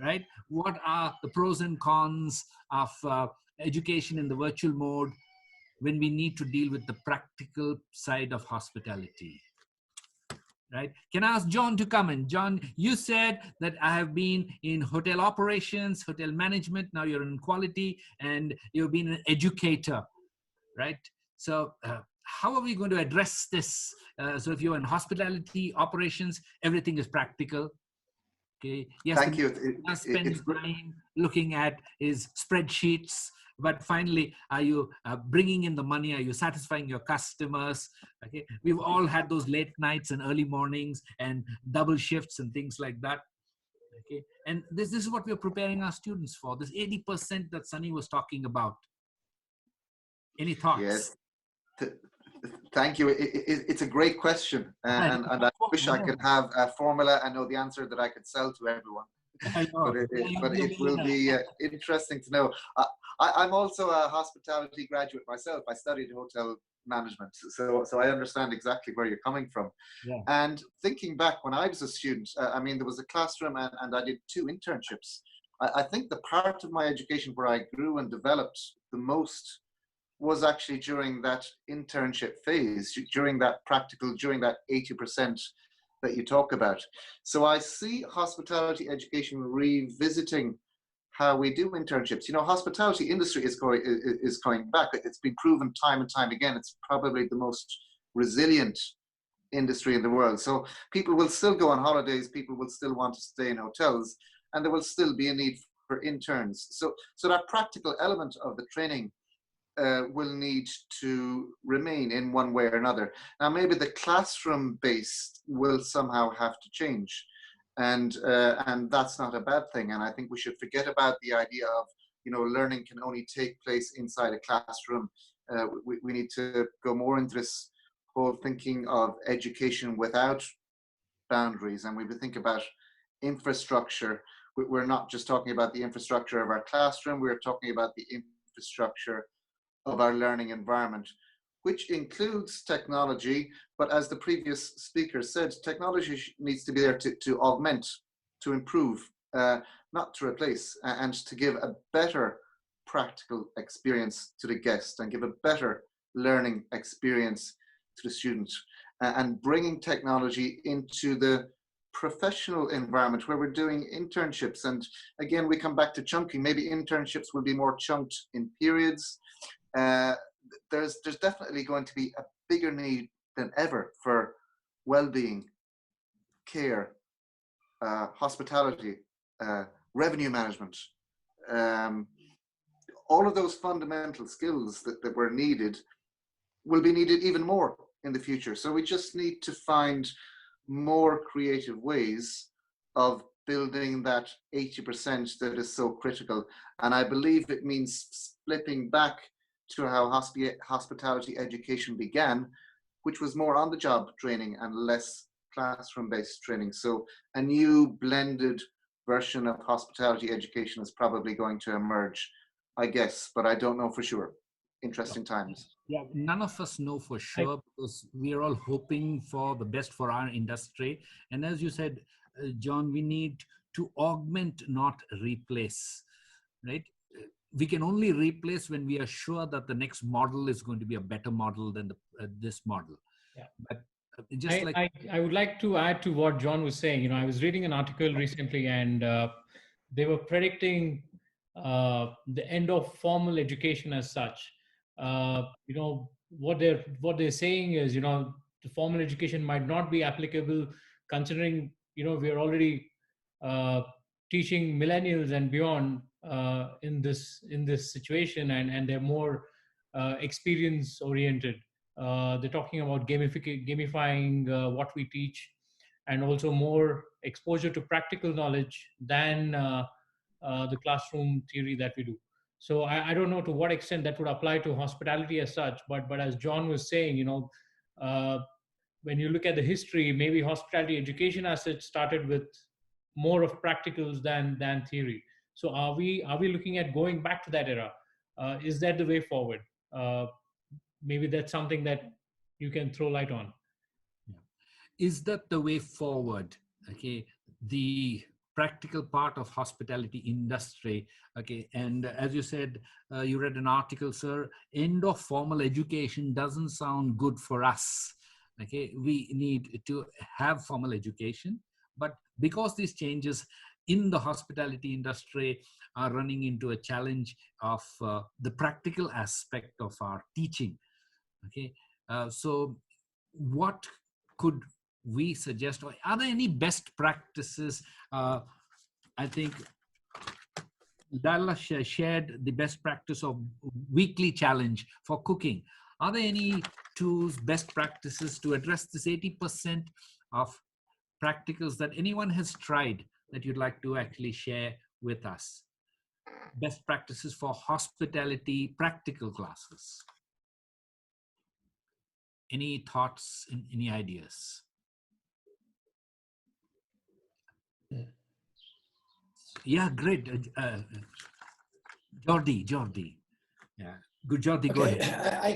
right? What are the pros and cons of education in the virtual mode when we need to deal with the practical side of hospitality? Right? Can I ask John to come in? John, you said that I have been in hotel operations, hotel management, now you're in quality, and you've been an educator, right? So how are we going to address this? So if you're in hospitality operations, everything is practical. Okay. Yes, thank you. Spend time looking at his spreadsheets, but finally, are you bringing in the money? Are you satisfying your customers? Okay, we've all had those late nights and early mornings and double shifts and things like that. Okay, and this is what we're preparing our students for. This 80% that Sunny was talking about. Any thoughts? Yes. Thank you. It's a great question, and I wish I could have a formula and know the answer that I could sell to everyone. But it will be interesting to know. I'm also a hospitality graduate myself. I studied hotel management, so I understand exactly where you're coming from. Yeah. And thinking back when I was a student, there was a classroom and I did 2 internships. I think the part of my education where I grew and developed the most was actually during that internship phase, during that 80% that you talk about. So I see hospitality education revisiting how we do internships. Hospitality industry is going back. It's been proven time and time again. It's probably the most resilient industry in the world. So people will still go on holidays, people will still want to stay in hotels, and there will still be a need for interns. So that practical element of the training will need to remain in one way or another. Now, maybe the classroom based will somehow have to change, and that's not a bad thing. And I think we should forget about the idea of, you know, learning can only take place inside a classroom. We need to go more into this whole thinking of education without boundaries, and we would think about infrastructure. We're not just talking about the infrastructure of our classroom, we're talking about the infrastructure of our learning environment, which includes technology. But as the previous speaker said, technology needs to be there to augment, to improve, not to replace, and to give a better practical experience to the guest and give a better learning experience to the student, and bringing technology into the professional environment where we're doing internships. And again, we come back to chunking. Maybe internships will be more chunked in periods. There's definitely going to be a bigger need than ever for well-being, care, hospitality, revenue management. All of those fundamental skills that were needed will be needed even more in the future. So we just need to find more creative ways of building that 80% that is so critical. And I believe it means flipping back to how hospitality education began, which was more on-the-job training and less classroom-based training. So a new blended version of hospitality education is probably going to emerge, I guess, but I don't know for sure. Interesting times. Yeah, none of us know for sure, because we are all hoping for the best for our industry. And as you said, John, we need to augment, not replace, right? We can only replace when we are sure that the next model is going to be a better model than this model. Yeah. But just I would like to add to what John was saying. You know, I was reading an article recently, and they were predicting the end of formal education as such. You know, what they're saying is, you know, the formal education might not be applicable, considering, you know, we are already teaching millennials and beyond in this situation, and they're more experience oriented. They're talking about gamifying what we teach, and also more exposure to practical knowledge than the classroom theory that we do. So I don't know to what extent that would apply to hospitality as such, but as John was saying, you know, when you look at the history, maybe hospitality education as such started with more of practicals than theory. So are we looking at going back to that era? Is that the way forward? Maybe that's something that you can throw light on. Is that the way forward? Okay, the practical part of hospitality industry. Okay, and as you said, you read an article, sir, end of formal education doesn't sound good for us. Okay, we need to have formal education, but because these changes in the hospitality industry are running into a challenge of the practical aspect of our teaching. Okay, so what could we suggest, or are there any best practices? I think Dalla shared the best practice of weekly challenge for cooking. Are there any tools, best practices to address this 80% of practicals that anyone has tried that you'd like to actually share with us? Best practices for hospitality practical classes. Any thoughts, any ideas? Yeah, great. Jordi. Yeah, good, Jordi, okay, go ahead. I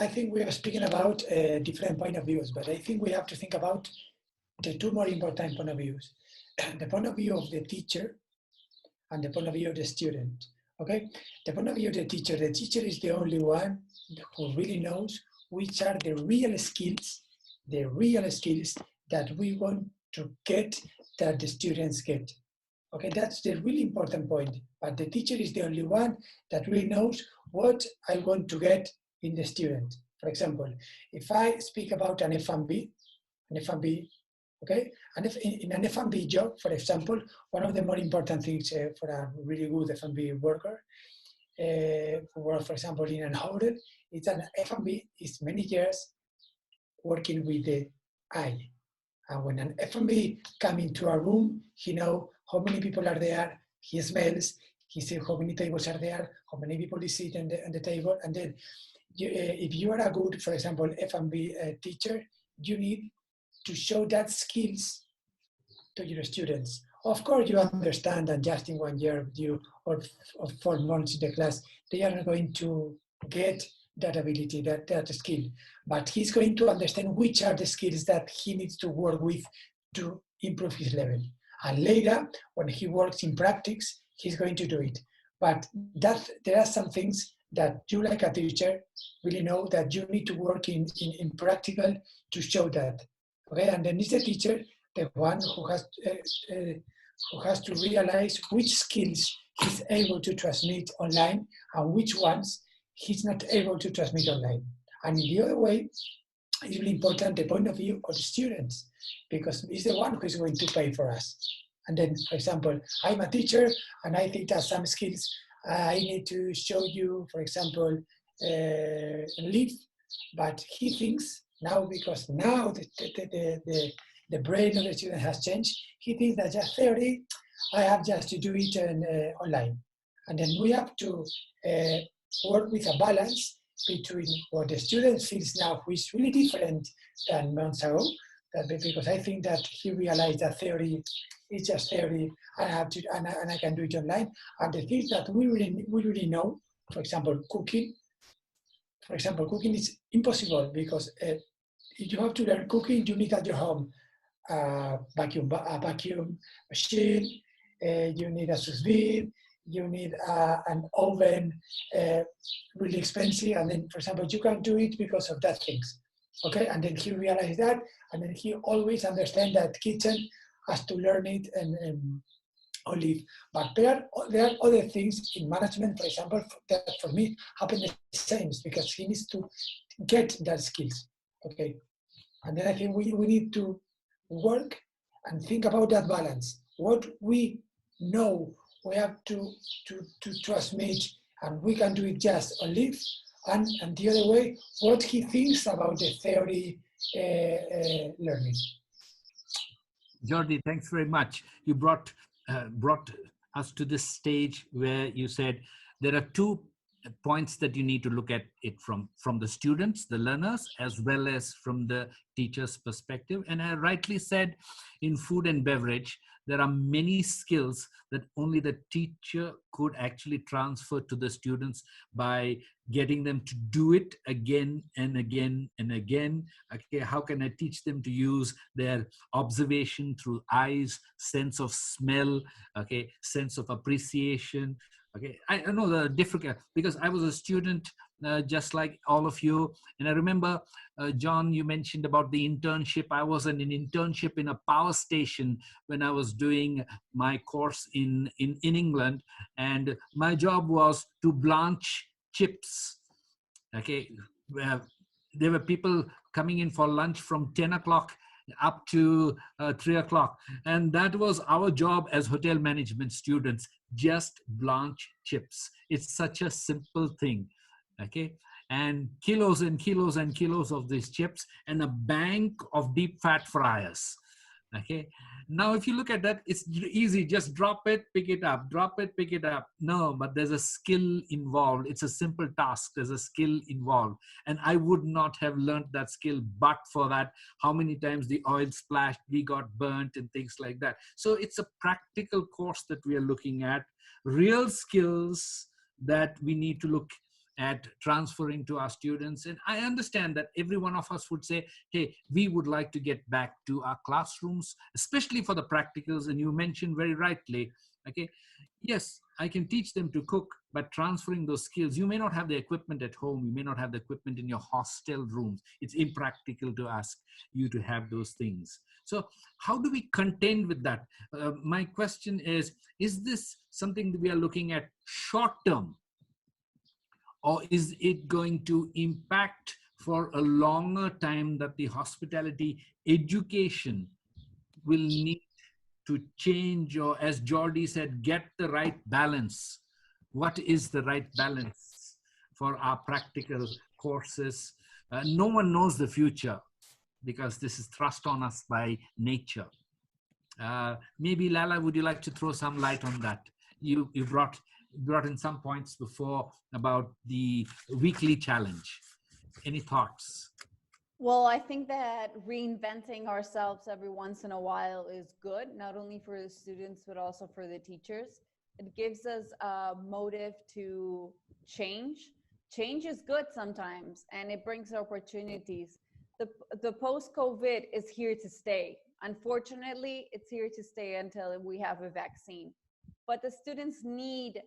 think we are speaking about different point of views, but I think we have to think about the two more important point of views. The point of view of the teacher and the point of view of the student. Okay, the point of view of the teacher is the only one who really knows which are the real skills that we want to get, that the students get. Okay, that's the really important point. But the teacher is the only one that really knows what I want to get in the student. For example, if I speak about an F&B, okay, and if in an F&B job, for example, one of the more important things for a really good F&B worker, for example, in an hotel, it's an F&B is many years working with the eye. And when an F&B come into a room, he knows how many people are there, he smells, he sees how many tables are there, how many people is sitting on the table, and then if you are a good, for example, F&B teacher, you need to show that skills to your students. Of course, you understand that just in 1 year or 4 months in the class, they are not going to get that ability, that skill. But he's going to understand which are the skills that he needs to work with to improve his level. And later, when he works in practice, he's going to do it. But there are some things that you, like a teacher, really know that you need to work in practical to show that. Okay, and then it's the teacher, the one who has to realize which skills he's able to transmit online and which ones he's not able to transmit online. And in the other way, it's really important the point of view of the students, because he's the one who is going to pay for us. And then, for example, I'm a teacher and I think that some skills I need to show you, for example, leave, but he thinks now, because now the brain of the student has changed, he thinks that just theory, I have just to do it online. And then we have to work with a balance between what the student feels now, which is really different than months ago, because I think that he realized that theory is just theory, and I can do it online. And the things that we really know, for example, cooking. For example, cooking is impossible because if you have to learn cooking, you need at your home a vacuum machine, you need a sous vide, you need an oven, really expensive, and then, for example, you can do it because of that things. Okay, and then he realized that, and then he always understands that kitchen has to learn it and live. But there are other things in management, for example, that for me happen the same, because he needs to get that skills. Okay, and then I think we need to work and think about that balance. What we know we have to transmit, and we can do it just on live, and the other way, what he thinks about the theory learning. Jordi, thanks very much. You brought us to this stage where you said there are 2 points that you need to look at it from the students, the learners, as well as from the teacher's perspective. And I rightly said, in food and beverage, there are many skills that only the teacher could actually transfer to the students by getting them to do it again and again and again. Okay, how can I teach them to use their observation through eyes, sense of smell, okay, sense of appreciation. Okay, I know the different, because I was a student just like all of you. And I remember, John, you mentioned about the internship. I was in an internship in a power station when I was doing my course in England. And my job was to blanch chips. Okay, there were people coming in for lunch from 10 o'clock up to 3 o'clock. And that was our job as hotel management students, just blanch chips. It's such a simple thing, okay? And kilos and kilos and kilos of these chips and a bank of deep fat fryers, okay? Now, if you look at that, it's easy, just drop it, pick it up, drop it, pick it up. No, but there's a skill involved. It's a simple task. There's a skill involved. And I would not have learned that skill, but for that, how many times the oil splashed, we got burnt and things like that. So it's a practical course that we are looking at, real skills that we need to look at transferring to our students. And I understand that every one of us would say, hey, we would like to get back to our classrooms, especially for the practicals. And you mentioned very rightly, okay, yes, I can teach them to cook, but transferring those skills, you may not have the equipment at home. You may not have the equipment in your hostel rooms. It's impractical to ask you to have those things. So how do we contend with that? My question is this something that we are looking at short term? Or is it going to impact for a longer time that the hospitality education will need to change, or as Jordi said, get the right balance. What is the right balance for our practical courses? No one knows the future because this is thrust on us by nature. Maybe Lala, would you like to throw some light on that? You brought in some points before about the weekly challenge. Any thoughts? Well, I think that reinventing ourselves every once in a while is good, not only for the students, but also for the teachers. It gives us a motive to change. Change is good sometimes, and it brings opportunities. The post-COVID is here to stay. Unfortunately, it's here to stay until we have a vaccine. But the students need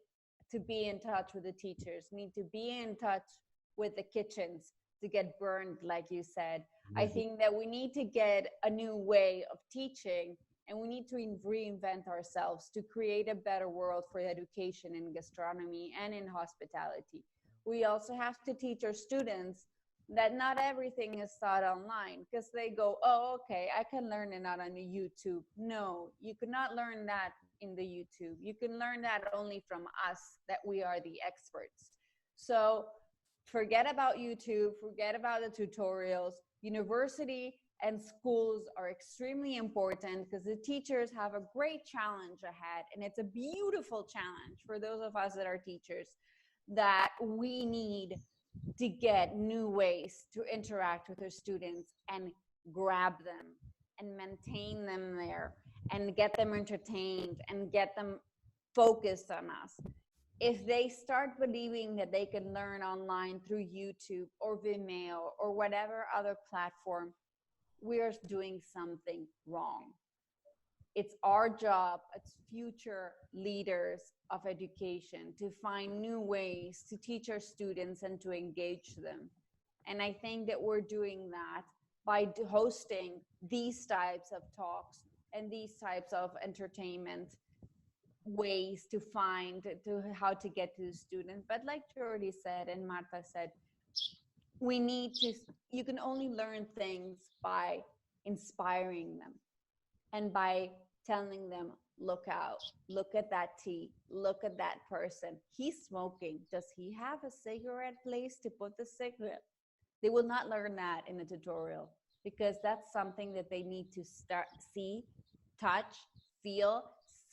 to be in touch with the teachers, need to be in touch with the kitchens, to get burned, like you said. I think that we need to get a new way of teaching, and we need to reinvent ourselves to create a better world for education in gastronomy and in hospitality. We also have to teach our students that not everything is taught online, because they go, oh, okay, I can learn it not on the YouTube. No, you cannot learn that in the YouTube. You can learn that only from us, that we are the experts. So forget about YouTube, forget about the tutorials. University and schools are extremely important because the teachers have a great challenge ahead, and it's a beautiful challenge for those of us that are teachers, that we need to get new ways to interact with our students and grab them and maintain them there and get them entertained and get them focused on us. If they start believing that they can learn online through YouTube or Vimeo or whatever other platform, we're doing something wrong. It's our job as future leaders of education to find new ways to teach our students and to engage them. And I think that we're doing that by hosting these types of talks and these types of entertainment ways to find to how to get to the student. But like Jordi said and Marta said, we need to, you can only learn things by inspiring them and by telling them, look out, look at that tea, look at that person. He's smoking. Does he have a cigarette place to put the cigarette? They will not learn that in a tutorial because that's something that they need to start, see, touch, feel,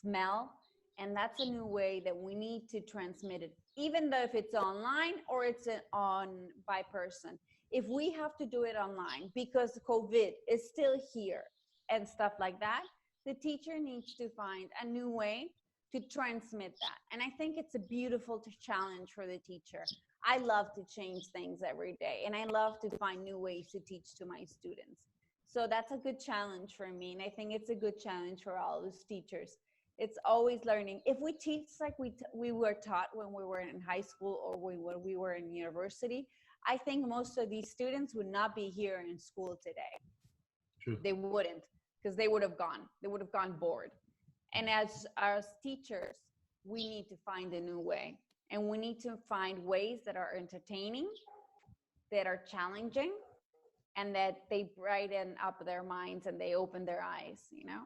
smell. And that's a new way that we need to transmit it, even though if it's online or it's on by person. If we have to do it online because COVID is still here and stuff like that, the teacher needs to find a new way to transmit that. And I think it's a beautiful challenge for the teacher. I love to change things every day, and I love to find new ways to teach to my students. So that's a good challenge for me, and I think it's a good challenge for all those teachers. It's always learning. If we teach like we were taught when we were in high school or when we were in university, I think most of these students would not be here in school today. True. They wouldn't, because they would have gone bored. And as teachers, we need to find a new way, and we need to find ways that are entertaining, that are challenging, and that they brighten up their minds and they open their eyes, you know?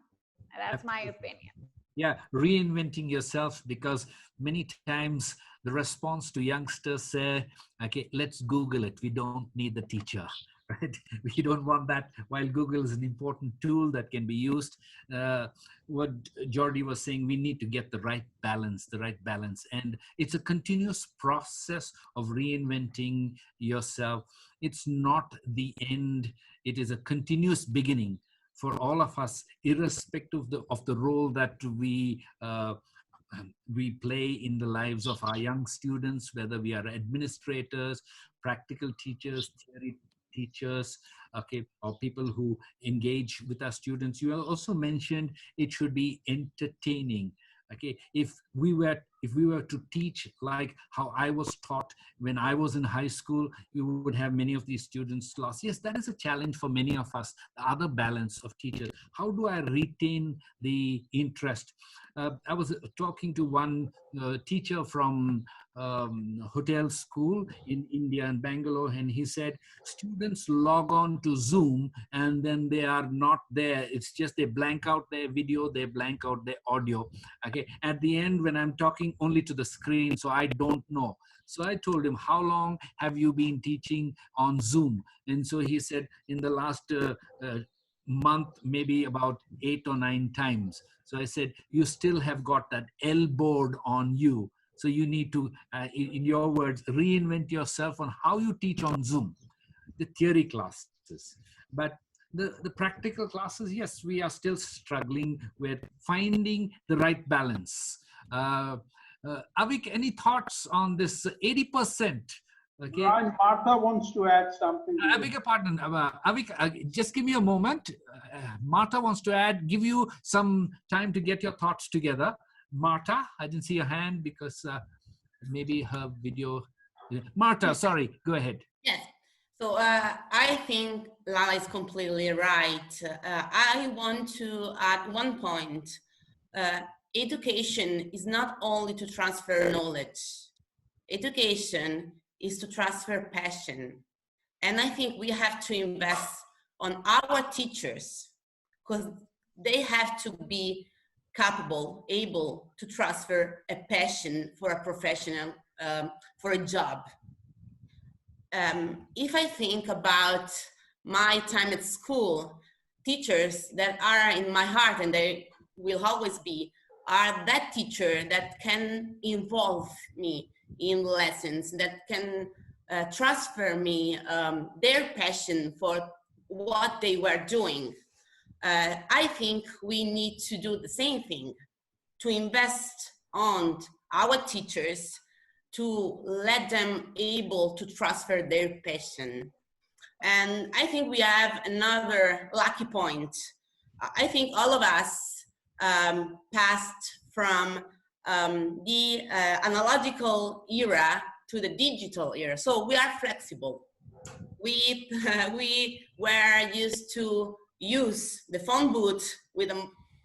That's my opinion. Yeah, reinventing yourself, because many times the response to youngsters say, okay, let's Google it. We don't need the teacher, right? We don't want that. While Google is an important tool that can be used, what Jordi was saying, we need to get the right balance. And it's a continuous process of reinventing yourself. It's not the end. It is a continuous beginning for all of us, irrespective of the role that we play in the lives of our young students, whether we are administrators, practical teachers, theory teachers, okay, or people who engage with our students. You also mentioned it should be entertaining. Okay, if we were if we were to teach like how I was taught when I was in high school, we would have many of these students lost. Yes, that is a challenge for many of us. The other balance of teachers. How do I retain the interest? I was talking to one teacher from hotel school in India and Bangalore, and he said students log on to Zoom and then they are not there. It's just they blank out their video, they blank out their audio. Okay, at the end when I'm talking only to the screen, so I don't know. So I told him, how long have you been teaching on Zoom? And so he said in the last month, maybe about 8 or 9 times. So I said, you still have got that elbowed on you. So you need to, in your words, reinvent yourself on how you teach on Zoom, the theory classes. But the practical classes, yes, we are still struggling with finding the right balance. Avik, any thoughts on this 80%? Okay. Ryan, Martha wants to add something. I beg your pardon, Avik, just give me a moment. Martha wants to add, give you some time to get your thoughts together. Martha, I didn't see your hand because maybe her video. Martha, sorry, go ahead. Yes. So I think Lala is completely right. I want to add one point. Education is not only to transfer knowledge. Education is to transfer passion. And I think we have to invest on our teachers because they have to be capable, able to transfer a passion for a professional, for a job. If I think about my time at school, teachers that are in my heart, and they will always be, are that teacher that can involve me in lessons, that can transfer me their passion for what they were doing. I think we need to do the same thing, to invest on our teachers, to let them able to transfer their passion. And I think we have another lucky point. I think all of us passed from the analogical era to the digital era. So we are flexible. We were used to use the phone booth with the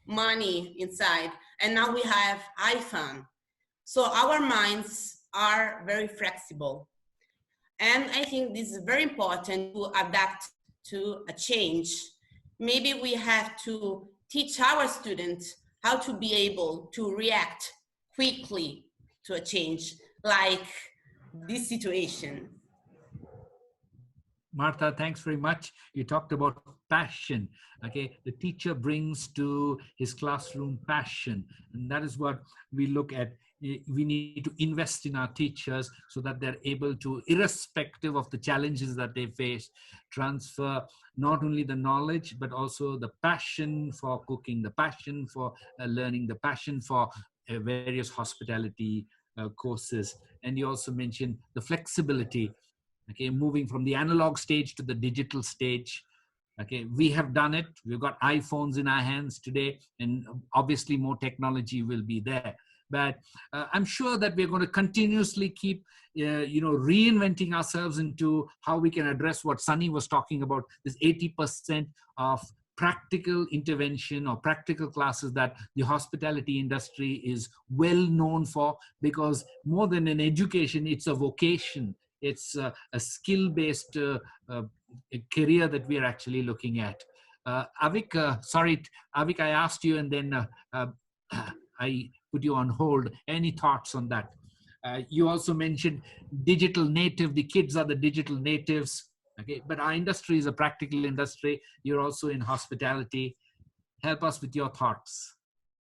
money inside, and now we have iPhone. So our minds are very flexible. And I think this is very important to adapt to a change. Maybe we have to teach our students how to be able to react quickly to a change like this situation. Martha, thanks very much. You talked about passion. Okay, the teacher brings to his classroom passion, and that is what we look at. We need to invest in our teachers so that they're able to, irrespective of the challenges that they face, transfer not only the knowledge, but also the passion for cooking, the passion for learning, the passion for various hospitality courses. And you also mentioned the flexibility, okay, moving from the analog stage to the digital stage. Okay, we have done it. We've got iPhones in our hands today, and obviously more technology will be there. But I'm sure that we're going to continuously keep, reinventing ourselves into how we can address what Sunny was talking about, this 80% of practical intervention or practical classes that the hospitality industry is well known for, because more than an education, it's a vocation. It's a skill-based career that we are actually looking at. Avik, Avik, I asked you and then I put you on hold. Any thoughts on that? You also mentioned digital native. The kids are the digital natives. Okay, but our industry is a practical industry. You're also in hospitality. Help us with your thoughts.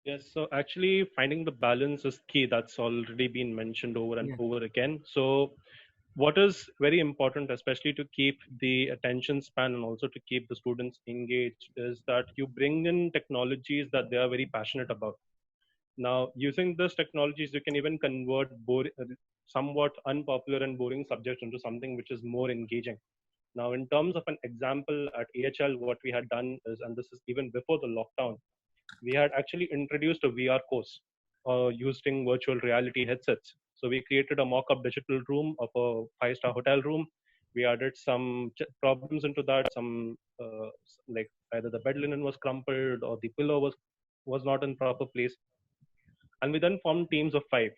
Yes, so actually finding the balance is key. That's already been mentioned over and over again. So what is very important, especially to keep the attention span and also to keep the students engaged, is that you bring in technologies that they are very passionate about. Now, using these technologies, you can even convert somewhat unpopular and boring subjects into something which is more engaging. Now, in terms of an example at AHL, what we had done is, and this is even before the lockdown, we had actually introduced a VR course. using virtual reality headsets. So we created a mock-up digital room of a 5-star hotel room. We added some problems into that, some like either the bed linen was crumpled or the pillow was not in proper place. And we then formed teams of 5.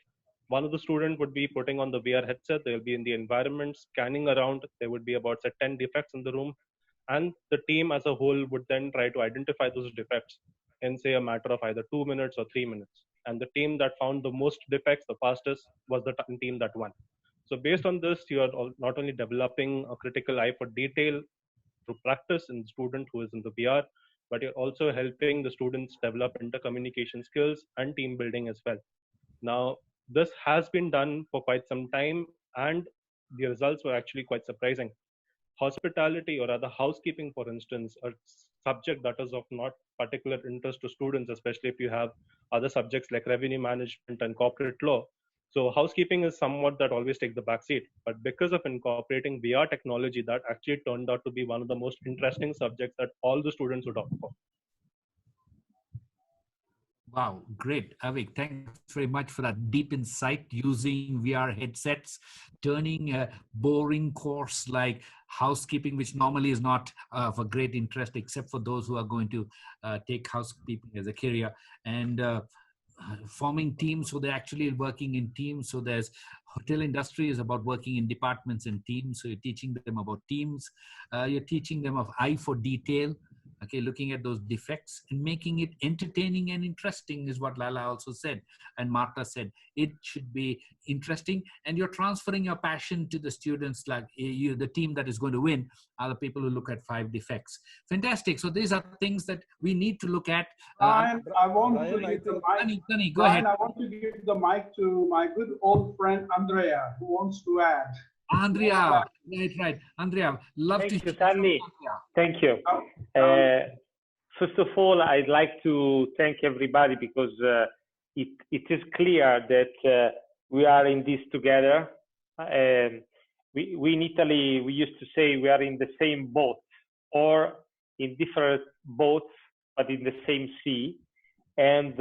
One of the students would be putting on the VR headset. They'll be in the environment, scanning around. There would be about 10 defects in the room. And the team as a whole would then try to identify those defects in, say, a matter of either 2 minutes or 3 minutes. And the team that found the most defects the fastest was the team that won. So based on this, you are not only developing a critical eye for detail through practice in the student who is in the VR, but you're also helping the students develop intercommunication skills and team building as well. Now, this has been done for quite some time, and the results were actually quite surprising. Hospitality, or rather housekeeping, for instance, a subject that is of not particular interest to students, especially if you have other subjects like revenue management and corporate law. So housekeeping is somewhat that always take the back seat. But because of incorporating VR technology, that actually turned out to be one of the most interesting subjects that all the students would opt for. Wow, great. Avik, thanks very much for that deep insight using VR headsets, turning a boring course like housekeeping, which normally is not of a great interest, except for those who are going to take housekeeping as a career, and forming teams. So they're actually working in teams. So there's hotel industry is about working in departments and teams. So you're teaching them about teams. You're teaching them of eye for detail. Okay, looking at those defects and making it entertaining and interesting is what Lala also said. And Marta said, it should be interesting. And you're transferring your passion to the students, like the team that is going to win are the people who look at 5 defects. Fantastic. So these are things that we need to look at. Brian, I want to give the mic. Sunny, go Brian, ahead. I want to give the mic to my good old friend, Andrea, who wants to add. Andrea, right. Andrea, love to Thank you, Sunny. Thank you. First of all, I'd like to thank everybody because it is clear that we are in this together. We in Italy, we used to say we are in the same boat or in different boats, but in the same sea. And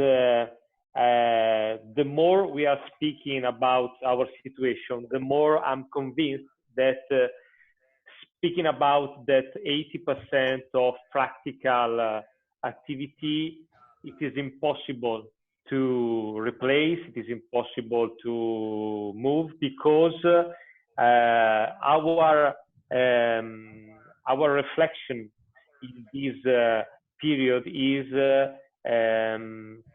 the more we are speaking about our situation, the more I'm convinced that speaking about that 80% of practical activity, it is impossible to replace, it is impossible to move, because our reflection in this period is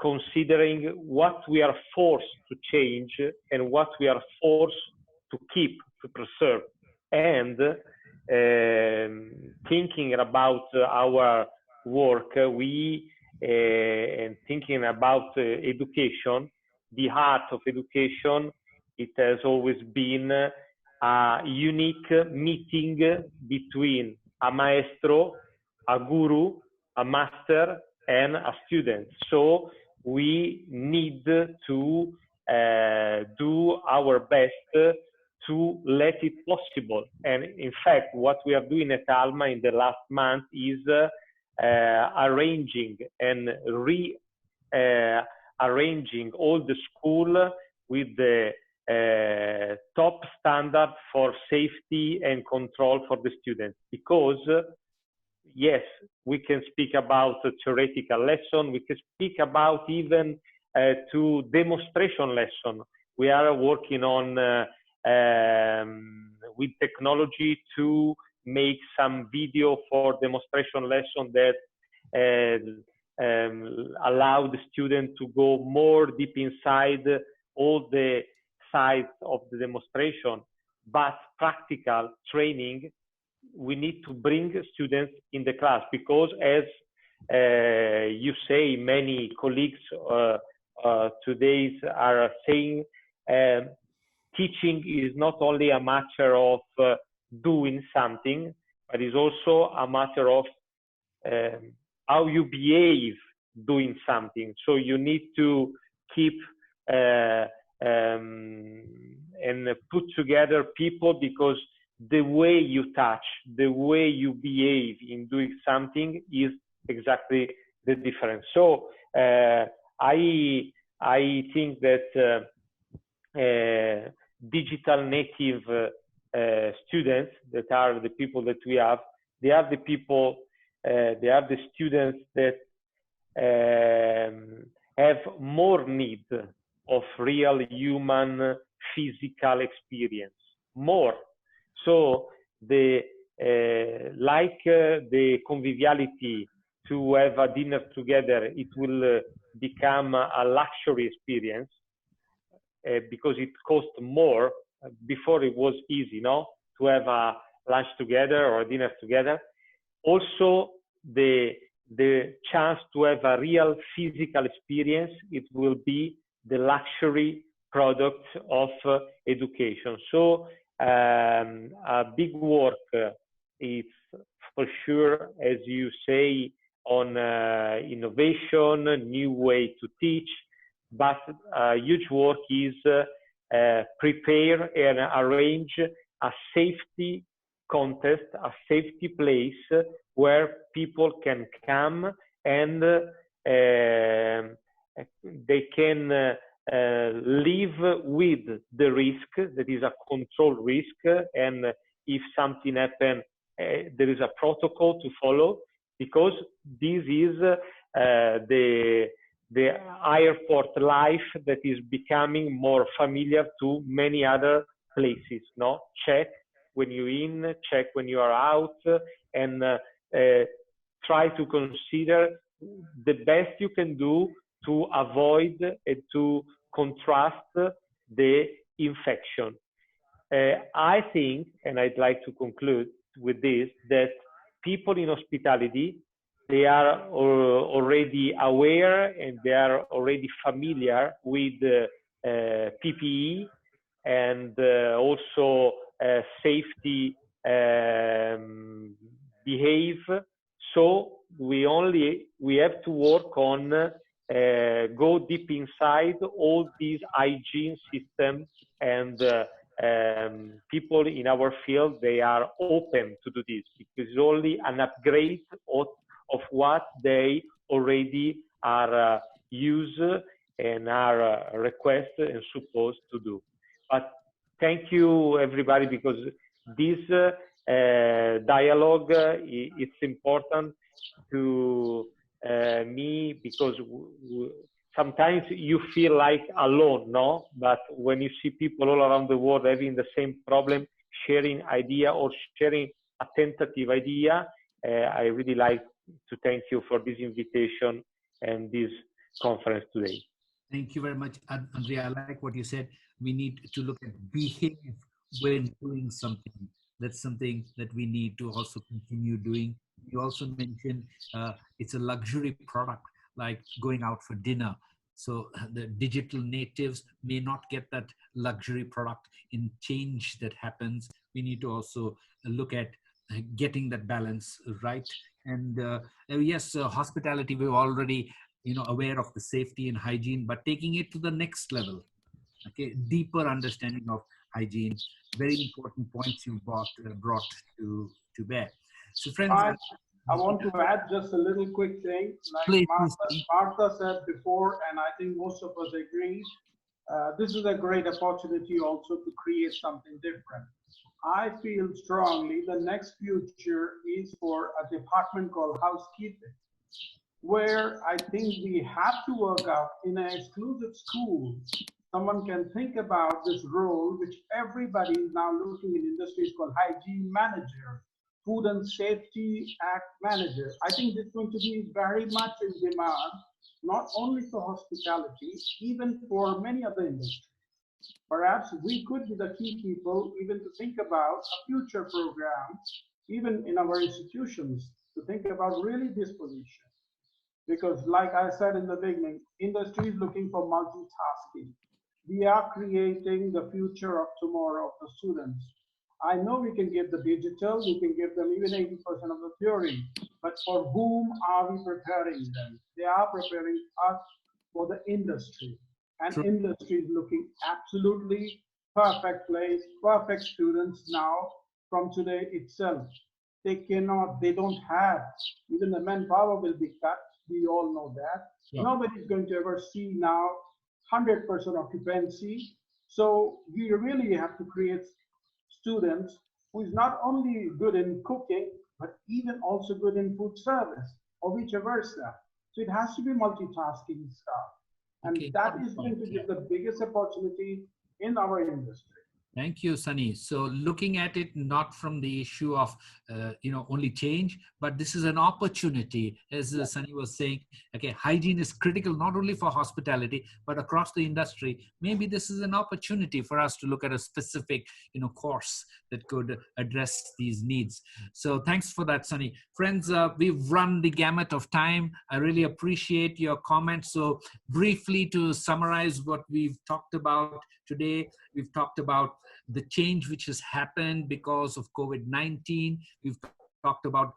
considering what we are forced to change and what we are forced to keep, to preserve, and thinking about our work, and thinking about education, the heart of education, it has always been a unique meeting between a maestro, a guru, a master, and a student. So we need to do our best to let it possible. And in fact, what we are doing at Alma in the last month is arranging and arranging all the school with the top standard for safety and control for the students. Because yes, we can speak about a theoretical lesson, we can speak about even to demonstration lesson. We are working on with technology to make some video for demonstration lesson that allow the student to go more deep inside all the sides of the demonstration. But practical training, we need to bring students in the class, because as you say, many colleagues today are saying, teaching is not only a matter of doing something, but is also a matter of how you behave doing something. So you need to keep and put together people, because the way you touch, the way you behave in doing something is exactly the difference. So I I think that digital native students, that are the people that we have, they are the people, they are the students that have more need of real human physical experience, more. So the the conviviality to have a dinner together, it will become a luxury experience because it costs more. Before it was easy, no, to have a lunch together or a dinner together. Also, the chance to have a real physical experience, it will be the luxury product of education. So a big work is for sure, as you say, on innovation, new way to teach, but huge work is prepare and arrange a safety contest, a safety place where people can come and they can live with the risk, that is a controlled risk, and if something happens, there is a protocol to follow, because this is the airport life that is becoming more familiar to many other places. No, check when you're in, check when you are out, and try to consider the best you can do to avoid and to contrast the infection. I think, and I'd like to conclude with this, that people in hospitality, they are already aware and they are already familiar with PPE and also safety behave. So we have to work on go deep inside all these hygiene systems, and people in our field, they are open to do this, because it's only an upgrade of what they already are used and are requested and supposed to do. But thank you, everybody, because this dialogue, it's important to me, because sometimes you feel like alone, no? But when you see people all around the world having the same problem, sharing idea or sharing a tentative idea, I really like to thank you for this invitation and this conference today. Thank you very much, Andrea. I like what you said. We need to look at behave when doing something. That's something that we need to also continue doing. You also mentioned it's a luxury product, like going out for dinner. So the digital natives may not get that luxury product in change that happens. We need to also look at getting that balance right. And yes, hospitality, we're already aware of the safety and hygiene, but taking it to the next level, okay, deeper understanding of hygiene. Very important points you brought to bear. So friends, I want to add just a little quick thing. Like Martha said before, and I think most of us agree, this is a great opportunity also to create something different. I feel strongly the next future is for a department called housekeeping, where I think we have to work out in an exclusive school. Someone can think about this role, which everybody is now looking in industries, called hygiene manager, Food and Safety Act manager. I think this is going to be very much in demand, not only for hospitality, even for many other industries. Perhaps we could be the key people even to think about a future program, even in our institutions, to think about really this position. Because like I said in the beginning, industry is looking for multitasking. We are creating the future of tomorrow of the students. I know we can give the digital, we can give them even 80% of the theory, but for whom are we preparing them? They are preparing us for the industry. And industry is looking absolutely perfect place, perfect students now from today itself. They don't have, even the manpower will be cut. We all know that. Yeah. Nobody's going to ever see now 100% occupancy. So we really have to create students who is not only good in cooking, but even also good in food service or vice versa. So it has to be multitasking staff. And Okay, that is going to give the biggest opportunity in our industry. Thank you, Sunny. So looking at it not from the issue of, only change, but this is an opportunity. As Sunny was saying, okay, hygiene is critical not only for hospitality, but across the industry. Maybe this is an opportunity for us to look at a specific, course that could address these needs. So thanks for that, Sunny. Friends, we've run the gamut of time. I really appreciate your comments. So briefly to summarize what we've talked about today, we've talked about the change which has happened because of COVID-19. We've talked about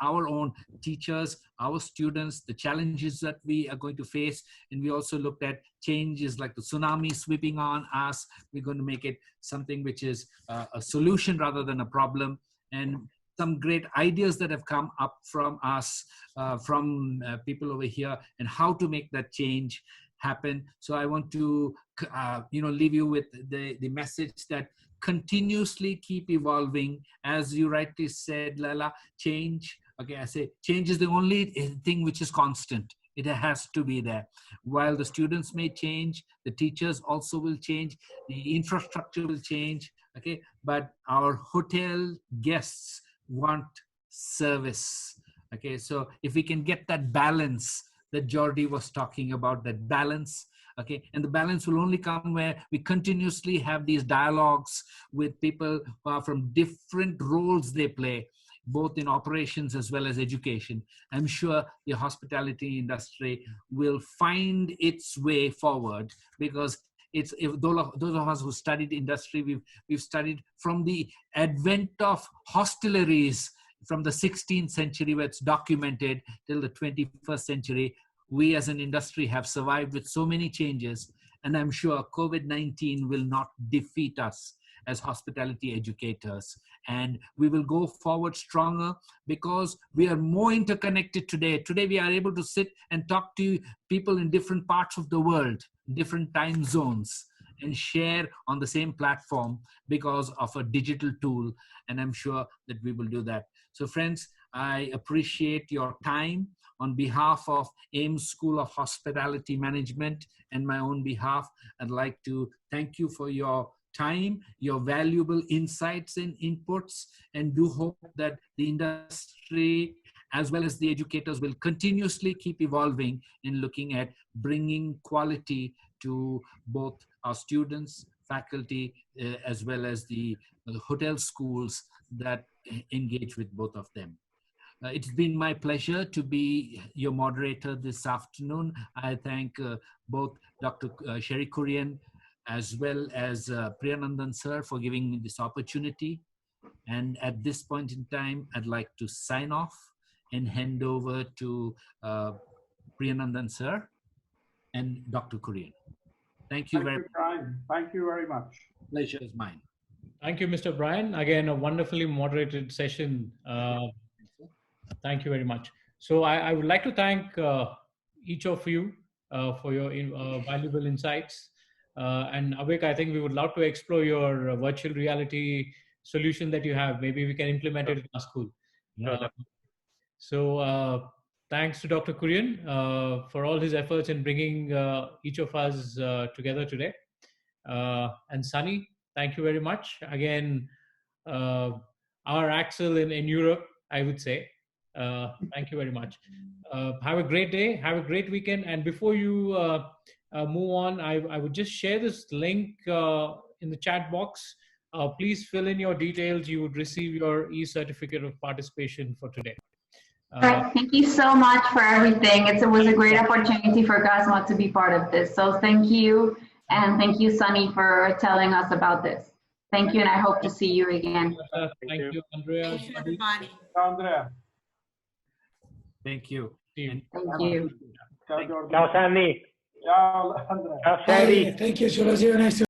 our own teachers, our students, the challenges that we are going to face. And we also looked at changes like the tsunami sweeping on us. We're going to make it something which is a solution rather than a problem. And some great ideas that have come up from us, from people over here, and how to make that change happen. So I want to, leave you with the message that continuously keep evolving. As you rightly said, Lala, change. Okay, I say change is the only thing which is constant. It has to be there. While the students may change, the teachers also will change, the infrastructure will change. Okay, but our hotel guests want service. Okay, so if we can get that balance that Jordi was talking about, that balance, okay, and the balance will only come where we continuously have these dialogues with people who are from different roles they play, both in operations as well as education. I'm sure the hospitality industry will find its way forward, because if those of us who studied industry, we've studied from the advent of hosteleries from the 16th century, where it's documented, till the 21st century. We as an industry have survived with so many changes, and I'm sure COVID-19 will not defeat us as hospitality educators. And we will go forward stronger because we are more interconnected today. Today we are able to sit and talk to people in different parts of the world, different time zones, and share on the same platform because of a digital tool. And I'm sure that we will do that. So friends, I appreciate your time. On behalf of Ames School of Hospitality Management and my own behalf, I'd like to thank you for your time, your valuable insights and inputs, and do hope that the industry as well as the educators will continuously keep evolving in looking at bringing quality to both our students, faculty, as well as the hotel schools that engage with both of them. It's been my pleasure to be your moderator this afternoon. I thank both Dr. Sherry Kurian as well as Priyanandan sir for giving me this opportunity. And at this point in time, I'd like to sign off and hand over to Priyanandan sir and Dr. Kurian. Thank you very much. Brian. Thank you very much. Pleasure is mine. Thank you, Mr. Brian. Again, a wonderfully moderated session. Thank you very much. So I would like to thank each of you for your valuable insights. And Avik, I think we would love to explore your virtual reality solution that you have. Maybe we can implement it in our school. Yeah. So thanks to Dr. Kurian for all his efforts in bringing each of us together today. And Sunny, thank you very much. Again, our Axel in Europe, I would say. Thank you very much. Have a great day. Have a great weekend. And before you move on, I would just share this link in the chat box. Please fill in your details. You would receive your e-certificate of participation for today. Thank you so much for everything. It was a great opportunity for GASMA to be part of this. So thank you. And thank you, Sunny, for telling us about this. Thank you, and I hope to see you again. Thank you, Andrea. Thank you, everybody. Andrea. Thank you. Thank you. Ciao, Jordi. Ciao Sanni. Ciao, Andrea. Ciao Sherry. Thank you. So, nice to